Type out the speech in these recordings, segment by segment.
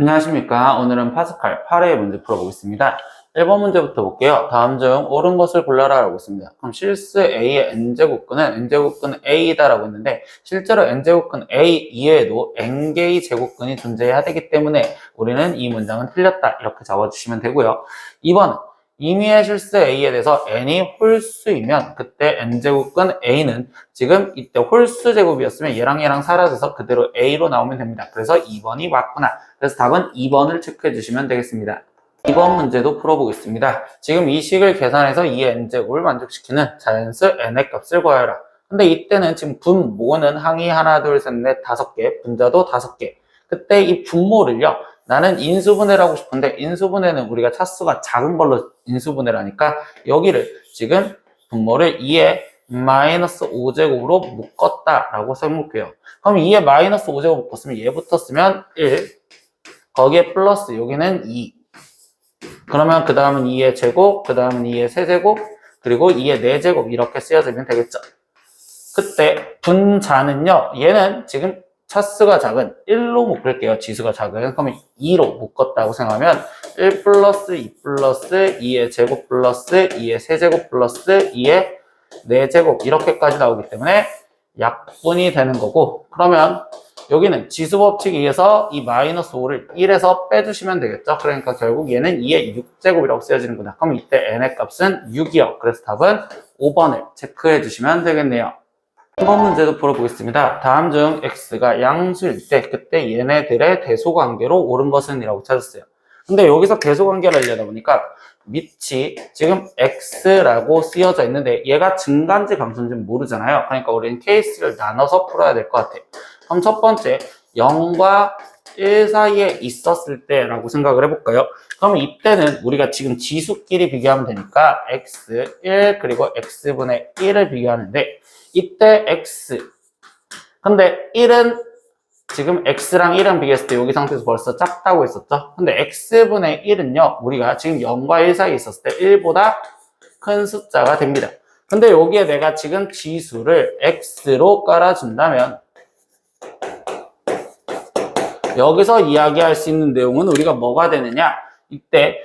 안녕하십니까. 오늘은 파스칼 8회 문제 풀어보겠습니다. 1번 문제부터 볼게요. 다음 중 옳은 것을 골라라 라고 있습니다. 그럼 실수 A의 n제곱근은 n제곱근 A다라고 했는데 실제로 n제곱근 A 이외에도 n개의 제곱근이 존재해야 되기 때문에 우리는 이 문장은 틀렸다 이렇게 적어주시면 되고요. 2번은 임의의 실수 A에 대해서 n이 홀수이면 그때 n제곱근 A는 지금 이때 홀수 제곱이었으면 얘랑 사라져서 그대로 A로 나오면 됩니다. 그래서 2번이 맞구나. 그래서 답은 2번을 체크해 주시면 되겠습니다. 2번 문제도 풀어보겠습니다. 지금 이 식을 계산해서 이 n제곱을 만족시키는 자연수 n의 값을 구하여라. 근데 이때는 지금 분모는 항이 하나, 둘, 셋, 넷, 5개, 분자도 5개. 그때 이 분모를요, 나는 인수분해를 하고 싶은데 인수분해는 우리가 차수가 작은 걸로 인수분해를 하니까 여기를 지금 분모를 2에 마이너스 5제곱으로 묶었다라고 써볼게요. 그럼 2에 마이너스 5제곱 묶었으면 얘부터 쓰면 1, 거기에 플러스 여기는 2. 그러면 그 다음은 2의 제곱, 그 다음은 2의 세제곱, 그리고 2의 4제곱 이렇게 쓰여지면 되겠죠. 그때 분자는요, 얘는 지금 차수가 작은 1로 묶을게요. 지수가 작은. 그러면 2로 묶었다고 생각하면 1 플러스 2 플러스 2의 제곱 플러스 2의 세제곱 플러스 2의 4제곱 이렇게까지 나오기 때문에 약분이 되는 거고, 그러면 여기는 지수법칙에 의해서 이 마이너스 5를 1에서 빼주시면 되겠죠. 그러니까 결국 얘는 2의 6제곱이라고 쓰여지는구나. 그럼 이때 n의 값은 6이요. 그래서 답은 5번을 체크해 주시면 되겠네요. 3번 문제도 풀어보겠습니다. 다음 중 x가 양수일 때 그때 얘네들의 대소관계로 옳은 것은 이라고 찾았어요. 근데 여기서 대소관계를 하려다 보니까 밑이 지금 x라고 쓰여져 있는데 얘가 증가인지 감소인지 모르잖아요. 그러니까 우리는 케이스를 나눠서 풀어야 될 것 같아요. 그럼 첫 번째 0과 1 사이에 있었을 때라고 생각을 해볼까요? 그러면 이때는 우리가 지금 지수끼리 비교하면 되니까 x 1 그리고 x분의 1을 비교하는데 이때 x 근데 1은 지금 x랑 1랑 비교했을 때 여기 상태에서 벌써 작다고 했었죠? 근데 x분의 1은요 우리가 지금 0과 1 사이에 있었을 때 1보다 큰 숫자가 됩니다. 근데 여기에 내가 지금 지수를 x로 깔아준다면 여기서 이야기할 수 있는 내용은 우리가 뭐가 되느냐? 이때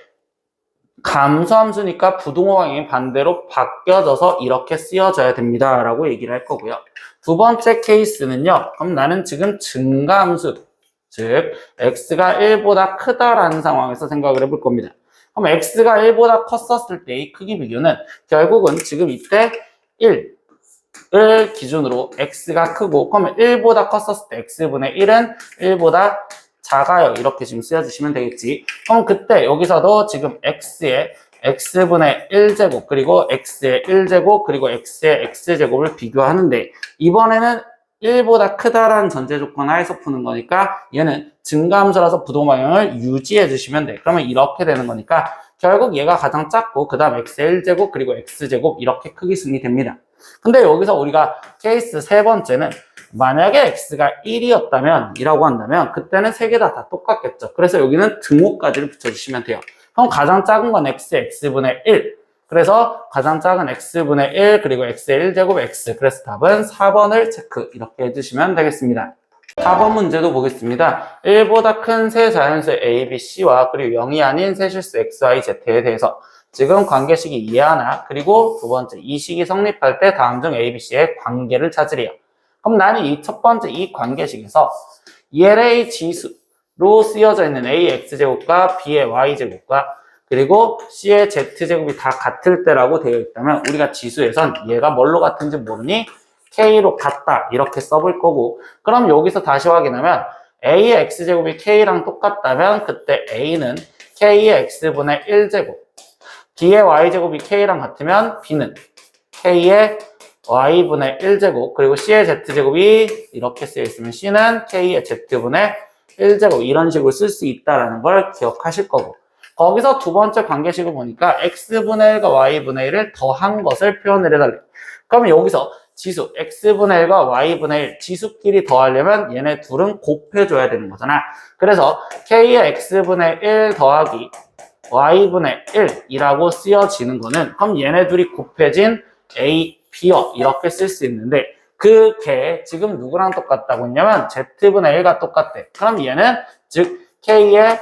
감소함수니까 부동호 방향이 반대로 바뀌어져서 이렇게 쓰여져야 됩니다 라고 얘기를 할 거고요. 두 번째 케이스는요, 그럼 나는 지금 증가함수, 즉 x가 1보다 크다라는 상황에서 생각을 해볼 겁니다. 그럼 x가 1보다 컸었을 때의 크기 비교는 결국은 지금 이때 1을 기준으로 x가 크고, 그러면 1보다 컸었을 때 x분의 1은 1보다 작아요. 이렇게 지금 쓰여주시면 되겠지. 그럼 그때 여기서도 지금 x의 x분의 1제곱 그리고 x의 1제곱 그리고 x의 x제곱을 비교하는데 이번에는 1보다 크다라는 전제 조건 하에서 푸는 거니까 얘는 증가함수라서 부동 방향을 유지해 주시면 돼. 그러면 이렇게 되는 거니까 결국 얘가 가장 작고 그 다음 x의 1제곱 그리고 x제곱 이렇게 크기 승이 됩니다. 근데 여기서 우리가 케이스 세 번째는 만약에 x가 1이었다면 이라고 한다면 그때는 세 개 다 똑같겠죠. 그래서 여기는 등호까지를 붙여주시면 돼요. 그럼 가장 작은 건 x분의 1. 그래서 가장 작은 x분의 1 그리고 x의 1제곱 x. 그래서 답은 4번을 체크 이렇게 해주시면 되겠습니다. 4번 문제도 보겠습니다. 1보다 큰 세 자연수 a, b, c와 그리고 0이 아닌 세 실수 x, y, z에 대해서 지금 관계식이 얘하나 그리고 두 번째 이 식이 성립할 때 다음 중 a, b, c의 관계를 찾으래요. 그럼 나는 이 첫 번째 이 관계식에서 LA 지수로 쓰여져 있는 A X제곱과 B의 Y제곱과 그리고 C의 Z제곱이 다 같을 때라고 되어 있다면 우리가 지수에선 얘가 뭘로 같은지 모르니 K로 같다 이렇게 써볼 거고, 그럼 여기서 다시 확인하면 A의 X제곱이 K랑 똑같다면 그때 A는 K의 X분의 1제곱, B의 Y제곱이 K랑 같으면 B는 K의 y분의 1제곱 그리고 c의 z제곱이 이렇게 쓰여있으면 c는 k의 z분의 1제곱 이런 식으로 쓸 수 있다는 걸 기억하실 거고, 거기서 두 번째 관계식을 보니까 x분의 1과 y분의 1을 더한 것을 표현을 해달래요. 그러면 여기서 지수 x분의 1과 y분의 1 지수끼리 더하려면 얘네 둘은 곱해줘야 되는 거잖아. 그래서 k의 x분의 1 더하기 y분의 1이라고 쓰여지는 거는 그럼 얘네 둘이 곱해진 a B어 이렇게 쓸 수 있는데 그게 지금 누구랑 똑같다고 했냐면 Z분의 1과 똑같대. 그럼 얘는 즉 K의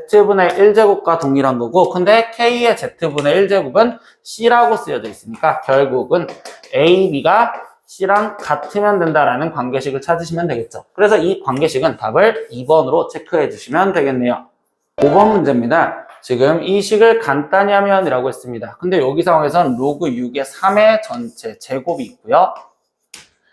Z분의 1제곱과 동일한 거고, 근데 K의 Z분의 1제곱은 C라고 쓰여져 있으니까 결국은 A, B가 C랑 같으면 된다라는 관계식을 찾으시면 되겠죠. 그래서 이 관계식은 답을 2번으로 체크해 주시면 되겠네요. 5번 문제입니다. 지금 이 식을 간단히 하면이라고 했습니다. 근데 여기 상황에서는 로그 6의 3의 전체 제곱이 있고요.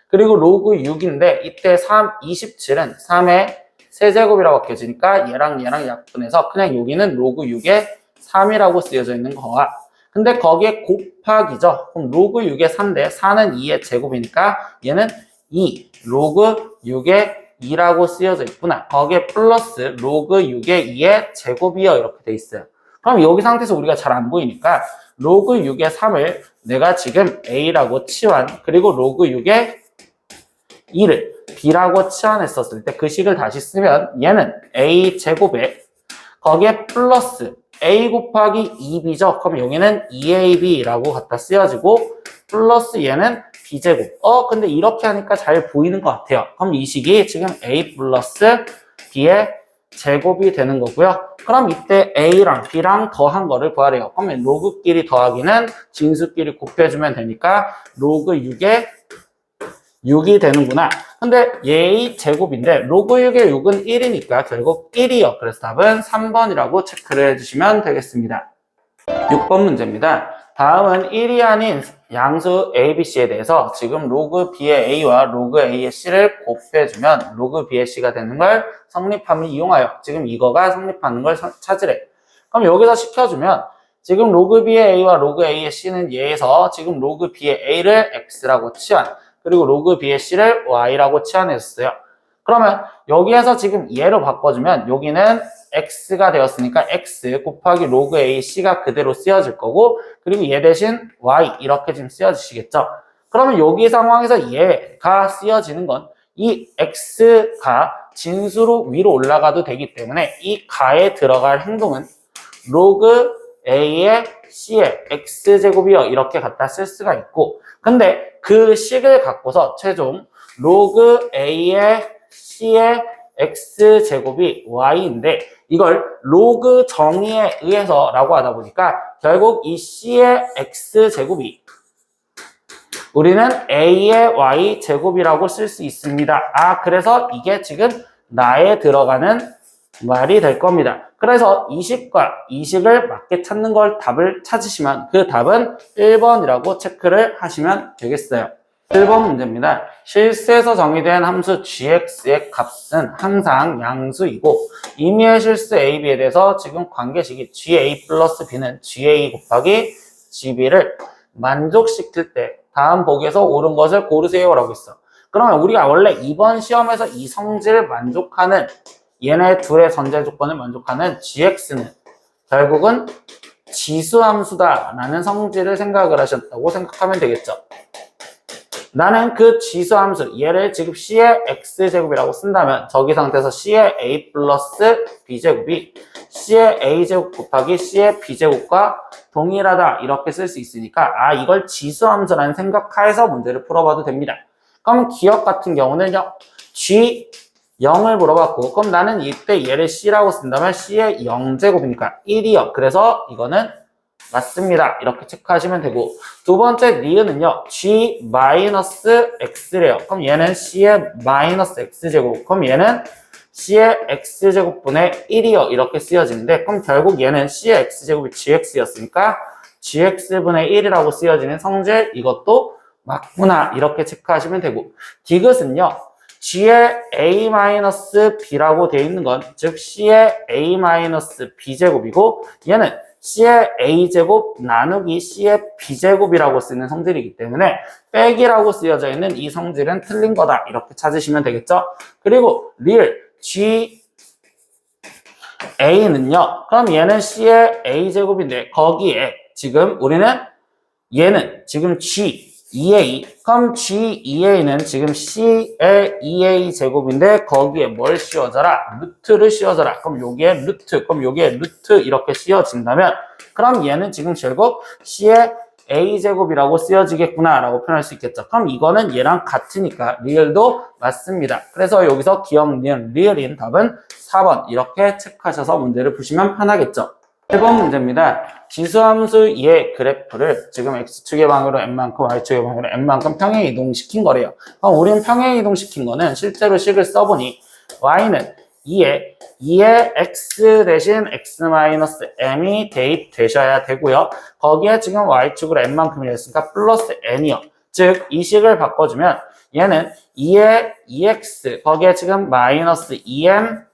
그리고 로그 6인데 이때 27은 3의 세제곱이라고 바뀌어지니까 얘랑 약분해서 그냥 여기는 로그 6의 3이라고 쓰여져 있는 거와, 근데 거기에 곱하기죠. 그럼 로그 6의 4인데 4는 2의 제곱이니까 얘는 2 로그 6의 2라고 쓰여져 있구나. 거기에 플러스 로그 6의 2의 제곱이요 이렇게 돼 있어요. 그럼 여기 상태에서 우리가 잘 안 보이니까 로그 6의 3을 내가 지금 A라고 치환, 그리고 로그 6의 2를 B라고 치환했었을 때 그 식을 다시 쓰면 얘는 A 제곱에 거기에 플러스 A 곱하기 2B죠. 그럼 여기는 2AB라고 갖다 쓰여지고 플러스 얘는 B제곱. 근데 이렇게 하니까 잘 보이는 것 같아요. 그럼 이 식이 지금 A 플러스 B의 제곱이 되는 거고요. 그럼 이때 A랑 B랑 더한 거를 구하래요. 그러면 로그끼리 더하기는 진수끼리 곱해주면 되니까 로그 6의 6이 되는구나. 근데 얘의 제곱인데 로그 6의 6은 1이니까 결국 1이요. 그래서 답은 3번이라고 체크를 해주시면 되겠습니다. 6번 문제입니다. 다음은 1이 아닌 양수 A, B, C에 대해서 지금 로그 B의 A와 로그 A의 C를 곱해주면 로그 B의 C가 되는 걸 성립함을 이용하여 지금 이거가 성립하는 걸 찾으래. 그럼 여기서 시켜주면 지금 로그 B의 A와 로그 A의 C는 얘에서 지금 로그 B의 A를 X라고 치환, 그리고 로그 B의 C를 Y라고 치환했어요. 그러면 여기에서 지금 얘로 바꿔주면 여기는 X가 되었으니까 X 곱하기 로그 A, C가 그대로 쓰여질 거고, 그리고 얘 대신 Y 이렇게 지금 쓰여지시겠죠. 그러면 여기 상황에서 얘가 쓰여지는 건 이 X가 진수로 위로 올라가도 되기 때문에 이 가에 들어갈 행동은 로그 A의 C의 X제곱이요 이렇게 갖다 쓸 수가 있고, 근데 그 식을 갖고서 최종 로그 A의 C의 X제곱이 Y인데 이걸 로그 정의에 의해서 라고 하다 보니까 결국 이 C의 X제곱이 우리는 A의 Y제곱이라고 쓸 수 있습니다. 그래서 이게 지금 나에 들어가는 말이 될 겁니다. 그래서 이 식과 이 식을 맞게 찾는 걸 답을 찾으시면 그 답은 1번이라고 체크를 하시면 되겠어요. 1번 문제입니다. 실수에서 정의된 함수 gx의 값은 항상 양수이고 임의의 실수 a, b에 대해서 지금 관계식이 ga 플러스 b는 ga 곱하기 gb를 만족시킬 때 다음 보기에서 옳은 것을 고르세요 라고 있어. 그러면 우리가 원래 이번 시험에서 이 성질을 만족하는 얘네 둘의 전제 조건을 만족하는 gx는 결국은 지수함수다라는 성질을 생각을 하셨다고 생각하면 되겠죠. 나는 그 지수함수 얘를 지금 C의 X제곱이라고 쓴다면 저기 상태에서 C의 A 플러스 B제곱이 C의 A제곱 곱하기 C의 B제곱과 동일하다 이렇게 쓸 수 있으니까 이걸 지수함수라는 생각하에서 문제를 풀어봐도 됩니다. 그럼 기억 같은 경우는요, G 0을 물어봤고, 그럼 나는 이때 얘를 C라고 쓴다면 C의 0제곱이니까 1이요. 그래서 이거는 맞습니다. 이렇게 체크하시면 되고, 두 번째 니은은요, G-X래요. 그럼 얘는 C의 마이너스 X제곱. 그럼 얘는 C의 X제곱분의 1이요. 이렇게 쓰여지는데, 그럼 결국 얘는 C의 X제곱이 GX였으니까 GX분의 1이라고 쓰여지는 성질, 이것도 맞구나. 이렇게 체크하시면 되고, 디귿은요, G의 A-B라고 되어 있는 건, 즉 C의 A-B제곱이고, 얘는 C의 A제곱 나누기 C의 B제곱이라고 쓰는 성질이기 때문에 빼기라고 쓰여져 있는 이 성질은 틀린 거다. 이렇게 찾으시면 되겠죠? 그리고 리을 GA는요. 그럼 얘는 C의 A제곱인데 거기에 지금 우리는 얘는 지금 G2A, 그럼 G2A는 지금 C의 2A 제곱인데 거기에 뭘 씌워져라? 루트를 씌워져라. 그럼 여기에 루트, 그럼 여기에 루트 이렇게 씌워진다면 그럼 얘는 지금 결국 C의 A 제곱이라고 쓰여지겠구나 라고 표현할 수 있겠죠. 그럼 이거는 얘랑 같으니까 리을도 맞습니다. 그래서 여기서 기억 니은 리을인 답은 4번 이렇게 체크하셔서 문제를 푸시면 편하겠죠. 1번 문제입니다. 지수함수 2의 그래프를 지금 x축의 방향으로 n만큼 y축의 방향으로 n만큼 평행 이동시킨 거래요. 그럼 우리는 평행 이동시킨 거는 실제로 식을 써보니 y는 2의 x 대신 x-m이 대입되셔야 되고요. 거기에 지금 y축으로 n만큼이라 했으니까 플러스 n이요. 즉 이 식을 바꿔주면 얘는 2의 2x 거기에 지금 마이너스 2m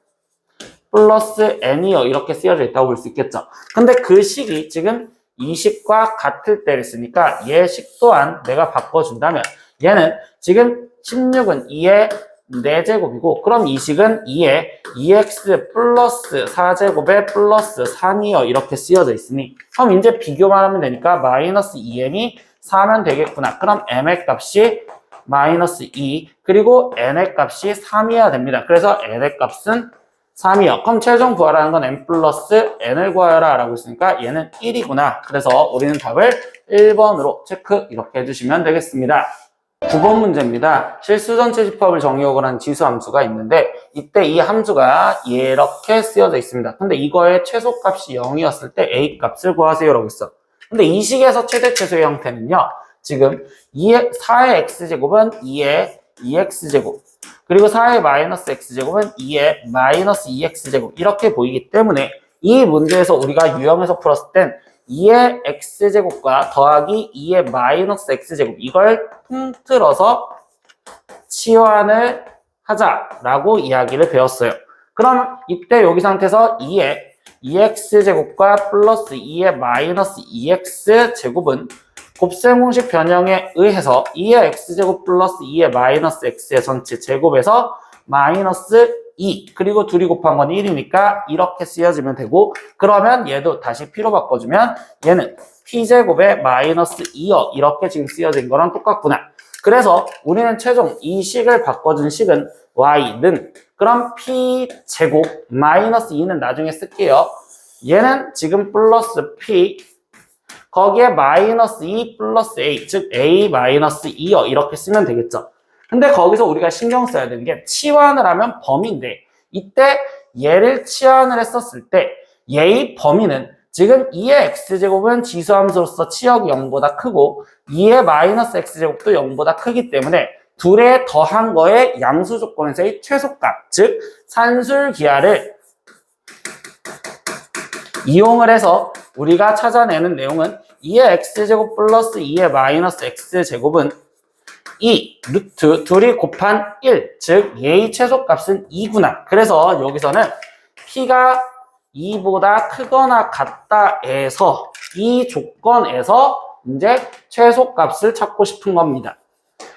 플러스 n이요 이렇게 쓰여져 있다고 볼 수 있겠죠. 근데 그 식이 지금 이 식과 같을 때를 쓰니까 얘 식 또한 내가 바꿔준다면 얘는 지금 16은 2의 4제곱이고 그럼 이 식은 2의 2x 플러스 4제곱에 플러스 3이요 이렇게 쓰여져 있으니 그럼 이제 비교만 하면 되니까 마이너스 2m이 4면 되겠구나. 그럼 m의 값이 마이너스 2 그리고 n의 값이 3이어야 됩니다. 그래서 n의 값은 3이요. 그럼 최종 구하라는 건 n 플러스 n을 구하여라 라고 했으니까 얘는 1이구나. 그래서 우리는 답을 1번으로 체크 이렇게 해주시면 되겠습니다. 9번 문제입니다. 실수 전체 집합을 정의역을 한 지수 함수가 있는데 이때 이 함수가 이렇게 쓰여져 있습니다. 근데 이거의 최소값이 0이었을 때 a 값을 구하세요 라고 했어. 근데 이 식에서 최대 최소의 형태는요. 지금 4의 x제곱은 2의 2x제곱 그리고 4의 마이너스 x제곱은 2의 마이너스 2x제곱 이렇게 보이기 때문에 이 문제에서 우리가 유형에서 풀었을 땐 2의 x제곱과 더하기 2의 마이너스 x제곱 이걸 통틀어서 치환을 하자라고 이야기를 배웠어요. 그럼 이때 여기 상태에서 2의 2x제곱과 플러스 2의 마이너스 2x제곱은 곱셈 공식 변형에 의해서 2의 x제곱 플러스 2의 마이너스 x의 전체 제곱에서 마이너스 2 그리고 둘이 곱한 건 1이니까 이렇게 쓰여지면 되고 그러면 얘도 다시 p로 바꿔주면 얘는 p제곱에 마이너스 2여 이렇게 지금 쓰여진 거랑 똑같구나. 그래서 우리는 최종 이 식을 바꿔준 식은 y는 그럼 p제곱 마이너스 2는 나중에 쓸게요. 얘는 지금 플러스 p 거기에 마이너스 2 플러스 a, 즉 a 마이너스 2요 이렇게 쓰면 되겠죠. 근데 거기서 우리가 신경 써야 되는 게 치환을 하면 범위인데 이때 얘를 치환을 했었을 때 얘의 범위는 지금 2의 x제곱은 지수함수로서 치역이 0보다 크고 2의 마이너스 x제곱도 0보다 크기 때문에 둘에 더한 거의 양수 조건에서의 최소값, 즉 산술기하를 이용을 해서 우리가 찾아내는 내용은 2의 x제곱 플러스 2의 마이너스 x제곱은 2 루트 둘이 곱한 1, 즉 얘의 최소값은 2구나. 그래서 여기서는 p가 2보다 크거나 같다에서 이 조건에서 이제 최소값을 찾고 싶은 겁니다.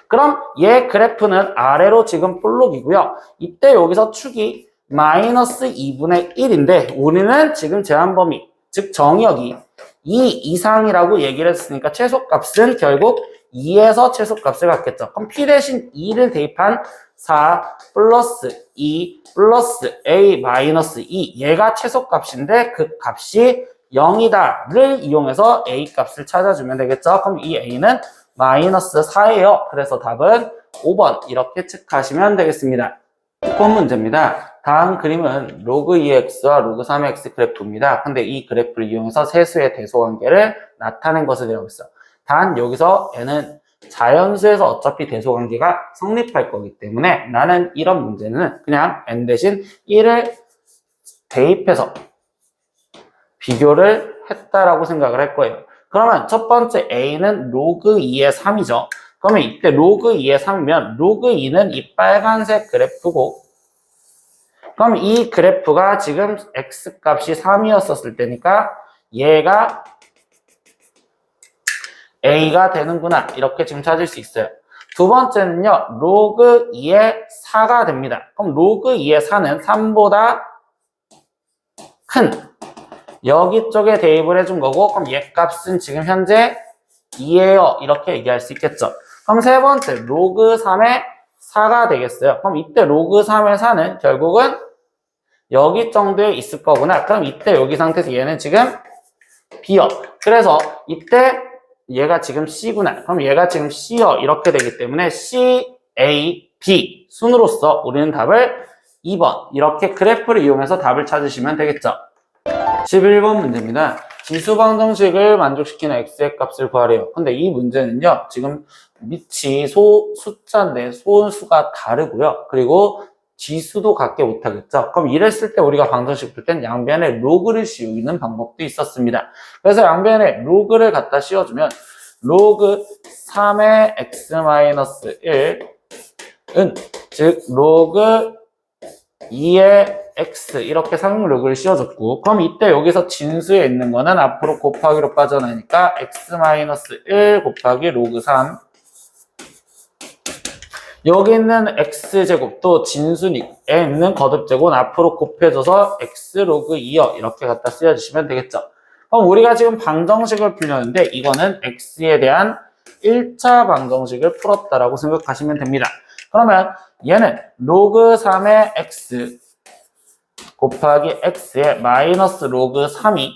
그럼 얘 그래프는 아래로 지금 볼록이고요. 이때 여기서 축이 마이너스 2분의 1인데 우리는 지금 제한범위, 즉 정의역이 2 이상이라고 얘기를 했으니까 최소값은 결국 2에서 최소값을 갖겠죠. 그럼 p 대신 2를 대입한 4 플러스 2 플러스 a 마이너스 2 얘가 최소값인데 그 값이 0이다를 이용해서 a 값을 찾아주면 되겠죠. 그럼 이 a는 마이너스 4예요. 그래서 답은 5번 이렇게 체크하시면 되겠습니다. 6번 문제입니다. 다음 그림은 로그 2x와 로그 3의 x 그래프입니다. 근데 이 그래프를 이용해서 세수의 대소관계를 나타낸 것을 이라고 했어요. 단 여기서 n은 자연수에서 어차피 대소관계가 성립할 거기 때문에 나는 이런 문제는 그냥 n 대신 1을 대입해서 비교를 했다라고 생각을 할 거예요. 그러면 첫 번째 a는 로그 2의 3이죠. 그러면 이때 로그 2의 3이면 로그 2는 이 빨간색 그래프고 그럼 이 그래프가 지금 x값이 3이었을 때니까 얘가 a가 되는구나 이렇게 지금 찾을 수 있어요. 두 번째는요 로그 2의 4가 됩니다. 그럼 로그 2의 4는 3보다 큰 여기 쪽에 대입을 해준 거고 그럼 얘 값은 지금 현재 2예요 이렇게 얘기할 수 있겠죠. 그럼 세 번째 로그 3의 4가 되겠어요. 그럼 이때 로그 3의 4는 결국은 여기 정도에 있을 거구나. 그럼 이때 여기 상태에서 얘는 지금 B요. 그래서 이때 얘가 지금 C구나. 그럼 얘가 지금 C요. 이렇게 되기 때문에 C, A, B 순으로서 우리는 답을 2번 이렇게 그래프를 이용해서 답을 찾으시면 되겠죠. 11번 문제입니다. 지수 방정식을 만족시키는 x의 값을 구하래요. 근데 이 문제는요, 지금 밑이 숫자인데 소수가 다르고요. 그리고 지수도 같게 못하겠죠. 그럼 이랬을 때 우리가 방정식 풀 땐 양변에 로그를 씌우는 방법도 있었습니다. 그래서 양변에 로그를 갖다 씌워주면 로그 3의 x-1은 즉 로그 2의 x 이렇게 상로그를 씌워줬고, 그럼 이때 여기서 진수에 있는 거는 앞으로 곱하기로 빠져나니까 x-1 곱하기 로그 3, 여기 있는 x제곱도 진수에 있는 거듭제곱은 앞으로 곱해줘서 x 로그 2여 이렇게 갖다 쓰여주시면 되겠죠. 그럼 우리가 지금 방정식을 풀렸는데 이거는 x에 대한 1차 방정식을 풀었다라고 생각하시면 됩니다. 그러면 얘는 로그 3의 x 곱하기 x의 마이너스 로그 3이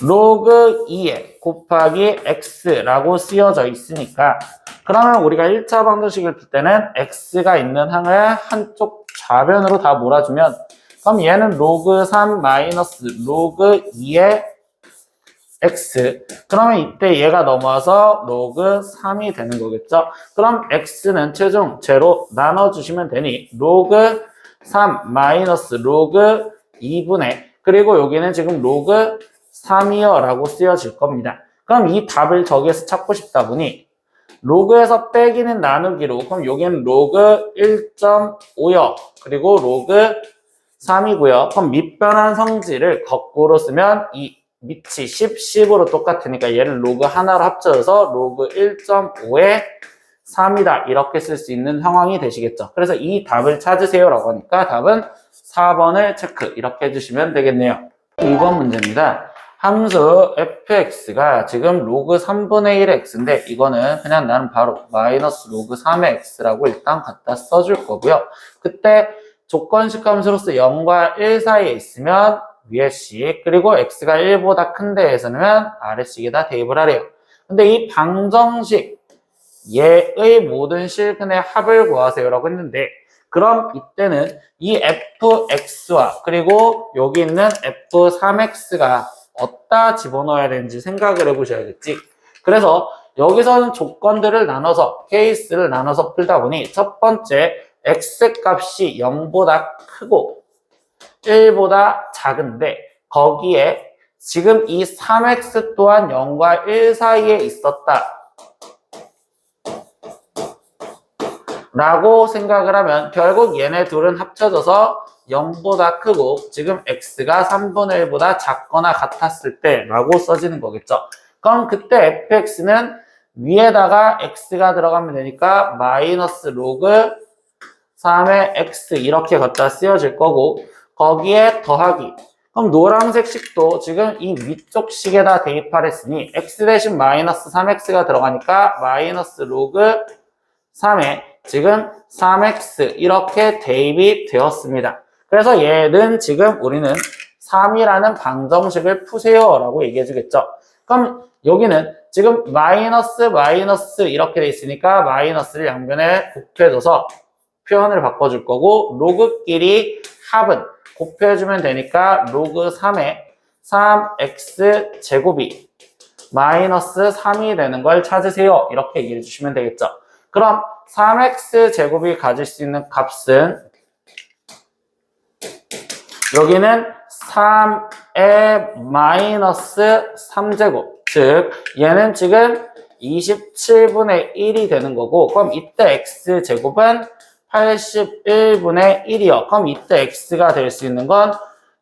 로그 2의 곱하기 x라고 쓰여져 있으니까, 그러면 우리가 1차 방정식을 풀 때는 x가 있는 항을 한쪽 좌변으로 다 몰아주면, 그럼 얘는 로그 3 마이너스 로그 2의 x, 그러면 이때 얘가 넘어와서 로그 3이 되는 거겠죠. 그럼 x는 최종 제로 나눠주시면 되니 로그 3 마이너스 로그 2분의, 그리고 여기는 지금 로그 3이요 라고 쓰여질 겁니다. 그럼 이 답을 저기에서 찾고 싶다 보니 로그에서 빼기는 나누기로, 그럼 여기는 로그 1.5요 그리고 로그 3이고요. 그럼 밑변한 성질을 거꾸로 쓰면 이 밑이 10, 10으로 똑같으니까 얘를 로그 하나로 합쳐서 로그 1.5의 3이다 이렇게 쓸 수 있는 상황이 되시겠죠. 그래서 이 답을 찾으세요 라고 하니까 답은 4번을 체크 이렇게 해주시면 되겠네요. 2번 문제입니다. 함수 fx가 지금 로그 3분의 1의 x인데 이거는 그냥 나는 바로 마이너스 로그 3의 x라고 일단 갖다 써줄 거고요. 그때 조건식 함수로서 0과 1 사이에 있으면 위에 식, 그리고 x가 1보다 큰 데에서는 아래 식에다 대입을 하래요. 근데 이 방정식 얘의 모든 실근의 합을 구하세요 라고 했는데, 그럼 이때는 이 fx와 그리고 여기 있는 f3x가 어디다 집어넣어야 되는지 생각을 해보셔야겠지. 그래서 여기서는 조건들을 나눠서 케이스를 나눠서 풀다 보니 첫 번째 x값이 0보다 크고 1보다 작은데 거기에 지금 이 3x 또한 0과 1 사이에 있었다 라고 생각을 하면 결국 얘네 둘은 합쳐져서 0보다 크고 지금 x가 3분의 1보다 작거나 같았을 때 라고 써지는 거겠죠. 그럼 그때 fx는 위에다가 x가 들어가면 되니까 마이너스 로그 3의 x 이렇게 갖다 쓰여질 거고, 거기에 더하기, 그럼 노란색 식도 지금 이 위쪽 식에다 대입하랬으니 x 대신 마이너스 3x가 들어가니까 마이너스 로그 3에 지금 3x 이렇게 대입이 되었습니다. 그래서 얘는 지금 우리는 3이라는 방정식을 푸세요 라고 얘기해 주겠죠. 그럼 여기는 지금 마이너스 마이너스 이렇게 돼 있으니까 마이너스를 양변에 곱해줘서 표현을 바꿔줄 거고, 로그끼리 합은 곱해주면 되니까 로그 3에 3x 제곱이 마이너스 3이 되는 걸 찾으세요 이렇게 얘기해 주시면 되겠죠. 그럼 3x 제곱이 가질 수 있는 값은 여기는 3의 마이너스 3제곱, 즉 얘는 지금 27분의 1이 되는 거고, 그럼 이때 x제곱은 81분의 1이요. 그럼 이때 x가 될 수 있는 건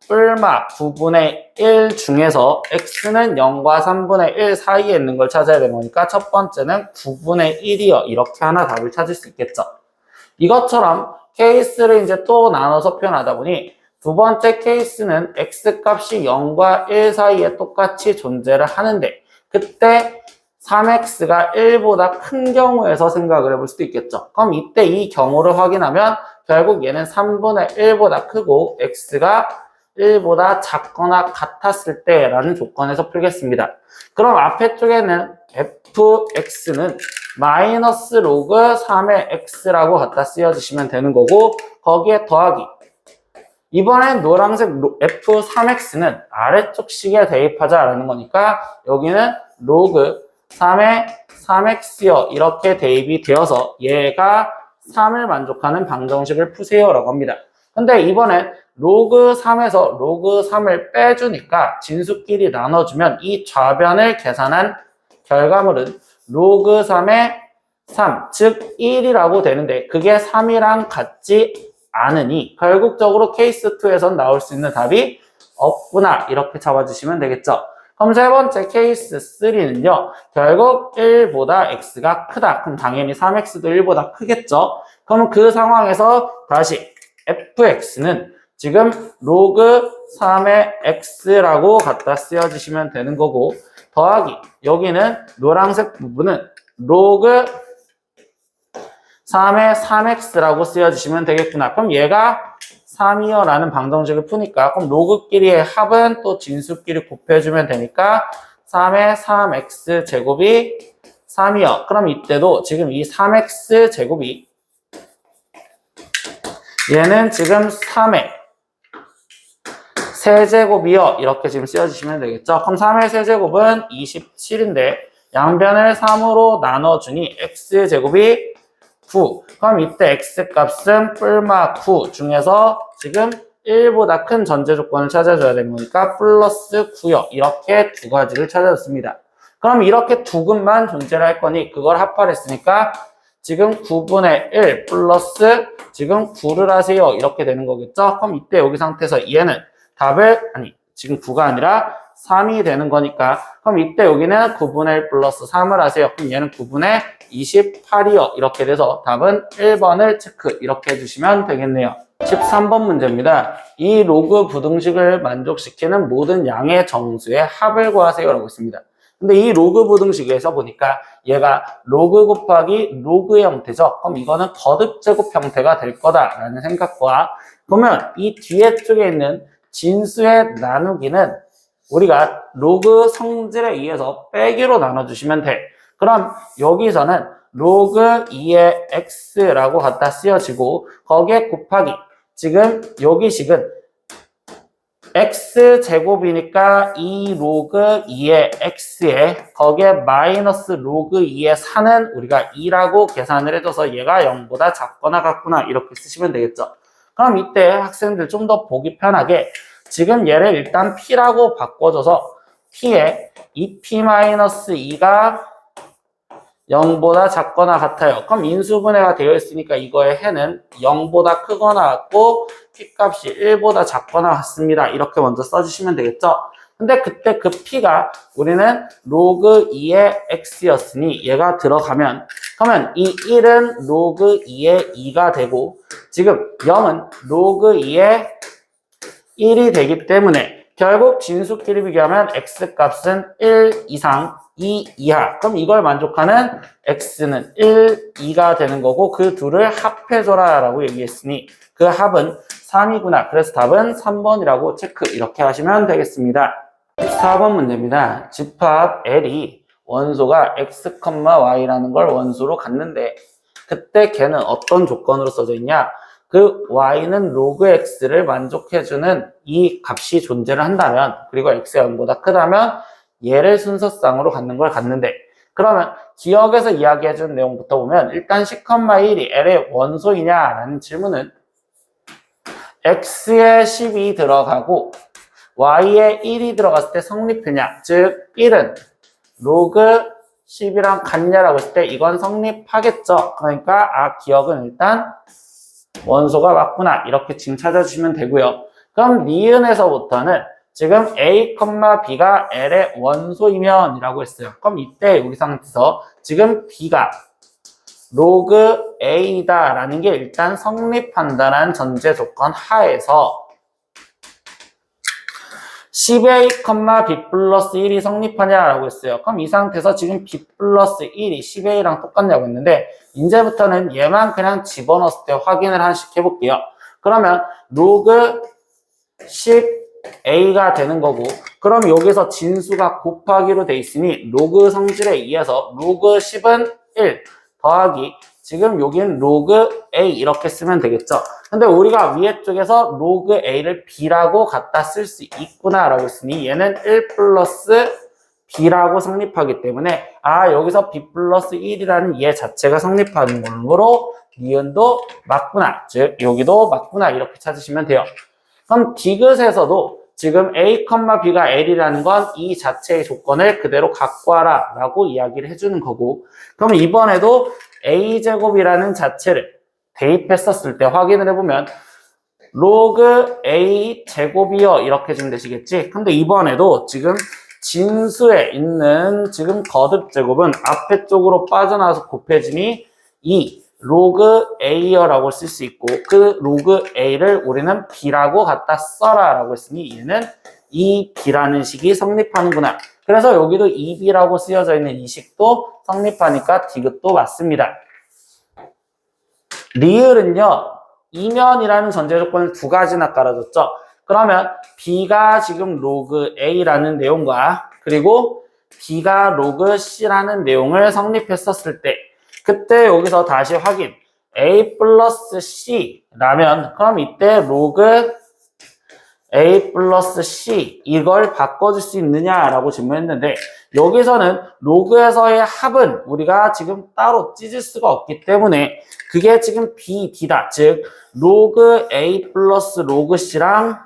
뿔마 9분의 1 중에서 x는 0과 3분의 1 사이에 있는 걸 찾아야 되는 거니까 첫 번째는 9분의 1이요. 이렇게 하나 답을 찾을 수 있겠죠. 이것처럼 케이스를 이제 또 나눠서 표현하다 보니 두 번째 케이스는 x값이 0과 1 사이에 똑같이 존재를 하는데, 그때 3x가 1보다 큰 경우에서 생각을 해볼 수도 있겠죠. 그럼 이때 이 경우를 확인하면 결국 얘는 3분의 1보다 크고 x가 1보다 작거나 같았을 때라는 조건에서 풀겠습니다. 그럼 앞에 쪽에는 fx는 마이너스 로그 3의 x라고 갖다 쓰여주시면 되는 거고, 거기에 더하기. 이번엔 노란색 f3x는 아래쪽 식에 대입하자라는 거니까 여기는 로그 3의 3x요 이렇게 대입이 되어서 얘가 3을 만족하는 방정식을 푸세요라고 합니다. 근데 이번엔 로그 3에서 로그 3을 빼주니까 진수끼리 나눠주면 이 좌변을 계산한 결과물은 로그 3의 3, 즉 1이라고 되는데 그게 3이랑 같지 않으니 결국적으로 케이스 2에선 나올 수 있는 답이 없구나 이렇게 잡아주시면 되겠죠. 그럼 세 번째 케이스 3는요. 결국 1보다 x가 크다. 그럼 당연히 3x도 1보다 크겠죠. 그럼 그 상황에서 다시 fx는 지금 로그 3의 x라고 갖다 쓰여주시면 되는 거고 더하기 여기는 노란색 부분은 로그 3의 3x라고 쓰여주시면 되겠구나. 그럼 얘가 3이요 라는 방정식을 푸니까 그럼 로그끼리의 합은 또 진수끼리 곱해주면 되니까 3의 3x 제곱이 3이요. 그럼 이때도 지금 이 3x 제곱이 얘는 지금 3의 세제곱이요. 이렇게 지금 쓰여주시면 되겠죠. 그럼 3의 세제곱은 27인데 양변을 3으로 나눠주니 x제곱이 9. 그럼 이때 x값은 뿔마 9 중에서 지금 1보다 큰 전제 조건을 찾아줘야 되는 거니까 플러스 9요. 이렇게 두 가지를 찾아줬습니다. 그럼 이렇게 두 근만 존재를 할 거니 그걸 합하를 했으니까 지금 9분의 1 플러스 지금 9를 하세요. 이렇게 되는 거겠죠. 그럼 이때 여기 상태에서 얘는 답을 지금 9가 아니라 3이 되는 거니까 그럼 이때 여기는 9분의 1 플러스 3을 하세요. 그럼 얘는 9분의 28이요. 이렇게 돼서 답은 1번을 체크 이렇게 해주시면 되겠네요. 13번 문제입니다. 이 로그 부등식을 만족시키는 모든 양의 정수의 합을 구하세요 라고 있습니다. 근데 이 로그 부등식에서 보니까 얘가 로그 곱하기 로그 형태죠. 그럼 이거는 거듭 제곱 형태가 될 거다라는 생각과 그러면 이 뒤에 쪽에 있는 진수의 나누기는 우리가 로그 성질에 의해서 빼기로 나눠주시면 돼. 그럼 여기서는 로그 2의 x라고 갖다 쓰여지고 거기에 곱하기 지금 여기 식은 x제곱이니까 2 로그 2의 x에 거기에 마이너스 로그 2의 4는 우리가 2라고 계산을 해줘서 얘가 0보다 작거나 같구나 이렇게 쓰시면 되겠죠. 그럼 이때 학생들 좀 더 보기 편하게 지금 얘를 일단 p라고 바꿔줘서 p에 2p-2가 0보다 작거나 같아요. 그럼 인수분해가 되어 있으니까 이거의 해는 0보다 크거나 같고 p값이 1보다 작거나 같습니다. 이렇게 먼저 써주시면 되겠죠. 근데 그때 그 p가 우리는 로그 2의 x였으니 얘가 들어가면 그러면 이 1은 로그 2의 2가 되고 지금 0은 로그 2의 1이 되기 때문에 결국 진수끼리 비교하면 x값은 1 이상 2 이하. 그럼 이걸 만족하는 x는 1, 2가 되는 거고 그 둘을 합해줘라 라고 얘기했으니 그 합은 3이구나. 그래서 답은 3번이라고 체크 이렇게 하시면 되겠습니다. 4번 문제입니다. 집합 L이 원소가 x, y라는 걸 원소로 갖는데 그때 걔는 어떤 조건으로 써져 있냐? 그 y는 로그 x를 만족해주는 이 값이 존재를 한다면 그리고 x가 0보다 크다면 얘를 순서쌍으로 갖는 걸 갖는데 그러면 기억에서 이야기해준 내용부터 보면 일단 10,1이 L의 원소이냐라는 질문은 x에 10이 들어가고 y에 1이 들어갔을 때 성립되냐 즉 1은 로그 10이랑 같냐라고 했을 때 이건 성립하겠죠. 그러니까 기억은 일단 원소가 맞구나 이렇게 지금 찾아주시면 되고요. 그럼 니은에서부터는 지금 A, B가 L의 원소이면 이라고 했어요. 그럼 이때 우리 상태에서 지금 B가 로그 A다 라는 게 일단 성립한다는 전제 조건 하에서 10A, B 플러스 1이 성립하냐라고 했어요. 그럼 이 상태에서 지금 B 플러스 1이 10A랑 똑같냐고 했는데 이제부터는 얘만 그냥 집어넣었을 때 확인을 하나씩 해볼게요. 그러면 로그 10A가 되는 거고 그럼 여기서 진수가 곱하기로 돼 있으니 로그 성질에 의해서 로그 10은 1 더하기 지금 여기는 로그 A 이렇게 쓰면 되겠죠. 근데 우리가 위에 쪽에서 로그 A를 B라고 갖다 쓸 수 있구나 라고 했으니 얘는 1 플러스 B라고 성립하기 때문에 여기서 B 플러스 1이라는 얘 자체가 성립하는 걸로 니은도 맞구나, 즉 여기도 맞구나 이렇게 찾으시면 돼요. 그럼 디귿에서도 지금 A, B가 L이라는 건 이 자체의 조건을 그대로 갖고 와라 라고 이야기를 해주는 거고, 그럼 이번에도 A제곱이라는 자체를 대입했었을 때 확인을 해보면 로그 A 제곱이요 이렇게 좀 되시겠지. 근데 이번에도 지금 진수에 있는 지금 거듭 제곱은 앞에 쪽으로 빠져나와서 곱해지니 이 로그 A여라고 쓸 수 있고, 그 로그 A를 우리는 B라고 갖다 써라 라고 했으니 얘는 이 B라는 식이 성립하는구나. 그래서 여기도 2B라고 쓰여져 있는 이 식도 성립하니까 디귿도 맞습니다. 리을은요, 이면이라는 전제 조건을 두 가지나 깔아줬죠. 그러면 B가 지금 로그 A라는 내용과 그리고 B가 로그 C라는 내용을 성립했었을 때, 그때 여기서 다시 확인, A 플러스 C라면 그럼 이때 로그 A 플러스 C 이걸 바꿔줄 수 있느냐라고 질문했는데, 여기서는 로그에서의 합은 우리가 지금 따로 찢을 수가 없기 때문에 그게 지금 B, D다. 즉 로그 A 플러스 로그 C랑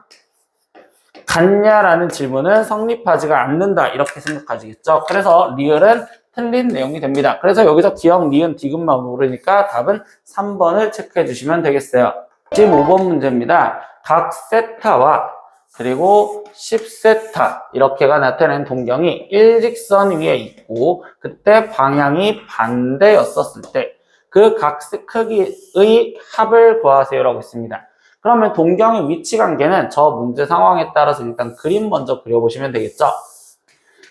같냐라는 질문은 성립하지가 않는다 이렇게 생각하시겠죠. 그래서 리을은 틀린 내용이 됩니다. 그래서 여기서 기억, 니은, 디귿만 모르니까 답은 3번을 체크해 주시면 되겠어요. 15번 문제입니다. 각 세타와 그리고 10세타 이렇게가 나타낸 동경이 일직선 위에 있고 그때 방향이 반대였었을 때 그 각 크기의 합을 구하세요라고 했습니다. 그러면 동경의 위치 관계는 저 문제 상황에 따라서 일단 그림 먼저 그려보시면 되겠죠.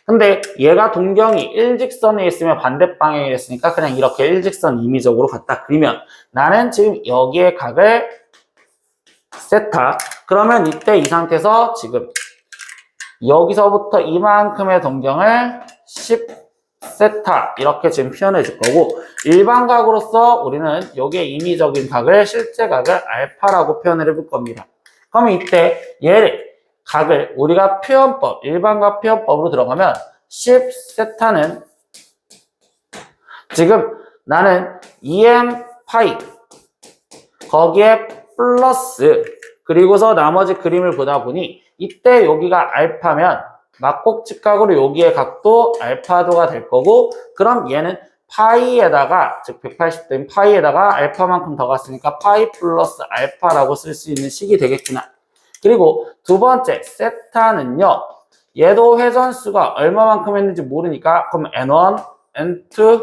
근데 얘가 동경이 일직선에 있으면 반대 방향이 됐으니까 그냥 이렇게 일직선 임의적으로 갖다 그리면, 나는 지금 여기에 각을 세타, 그러면 이때 이 상태에서 지금 여기서부터 이만큼의 동경을 10세타 이렇게 지금 표현해 줄 거고, 일반각으로서 우리는 여기에 임의적인 각을 실제 각을 알파라고 표현을 해볼 겁니다. 그러면 이때 얘를 각을 우리가 표현법, 일반각 표현법으로 들어가면 10세타는 지금 나는 EM 파이 거기에 플러스 그리고서 나머지 그림을 보다 보니 이때 여기가 알파면 막곡직각으로 여기의 각도 알파도가 될 거고, 그럼 얘는 파이에다가 즉 180도인 파이에다가 알파만큼 더 갔으니까 파이 플러스 알파라고 쓸 수 있는 식이 되겠구나. 그리고 두 번째 세타는요, 얘도 회전수가 얼마만큼 했는지 모르니까 그럼 n1, n2,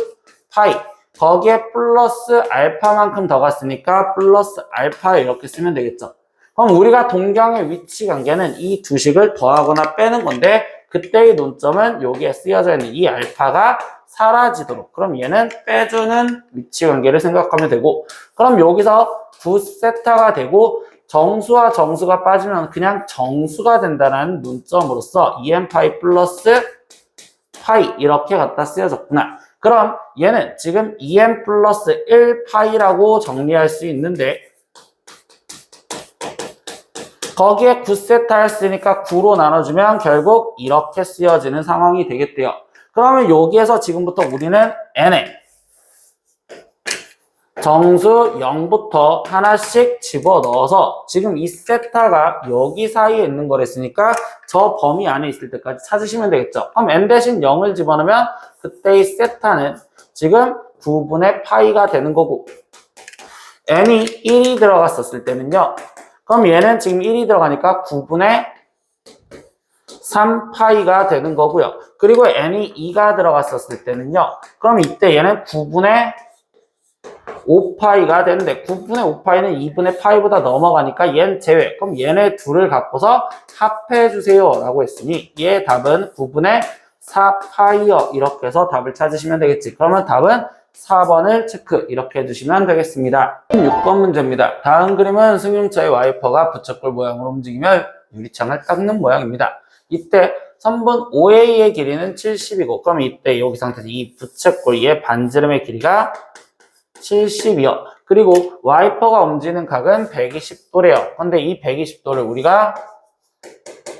파이 거기에 플러스 알파만큼 더 갔으니까 플러스 알파 이렇게 쓰면 되겠죠. 그럼 우리가 동경의 위치 관계는 이 두 식을 더하거나 빼는 건데, 그때의 논점은 여기에 쓰여져 있는 이 알파가 사라지도록, 그럼 얘는 빼주는 위치 관계를 생각하면 되고, 그럼 여기서 9세타가 되고 정수와 정수가 빠지면 그냥 정수가 된다는 논점으로서 EM 파이 플러스 파이 이렇게 갖다 쓰여졌구나. 그럼 얘는 지금 EM 플러스 1 파이라고 정리할 수 있는데, 거기에 9세타 했으니까 9로 나눠주면 결국 이렇게 쓰여지는 상황이 되겠대요. 그러면 여기에서 지금부터 우리는 n에 정수 0부터 하나씩 집어넣어서 지금 이 세타가 여기 사이에 있는 거랬으니까 저 범위 안에 있을 때까지 찾으시면 되겠죠. 그럼 n 대신 0을 집어넣으면 그때 이 세타는 지금 9분의 파이가 되는 거고, n이 1이 들어갔었을 때는요, 그럼 얘는 지금 1이 들어가니까 9분의 3파이가 되는 거고요. 그리고 n이 2가 들어갔었을 때는요, 그럼 이때 얘는 9분의 5파이가 되는데 9분의 5파이는 2분의 파이보다 넘어가니까 얘는 제외. 그럼 얘네 둘을 갖고서 합해주세요 라고 했으니 얘 답은 9분의 4파이요 이렇게 해서 답을 찾으시면 되겠지. 그러면 답은 4번을 체크 이렇게 해주시면 되겠습니다. 6번 문제입니다. 다음 그림은 승용차의 와이퍼가 부착골 모양으로 움직이며 유리창을 닦는 모양입니다. 이때 선분 OA의 길이는 70이고 그럼 이때 여기 상태에서 이 부채꼴의 반지름의 길이가 70이요. 그리고 와이퍼가 움직이는 각은 120도래요. 근데 이 120도를 우리가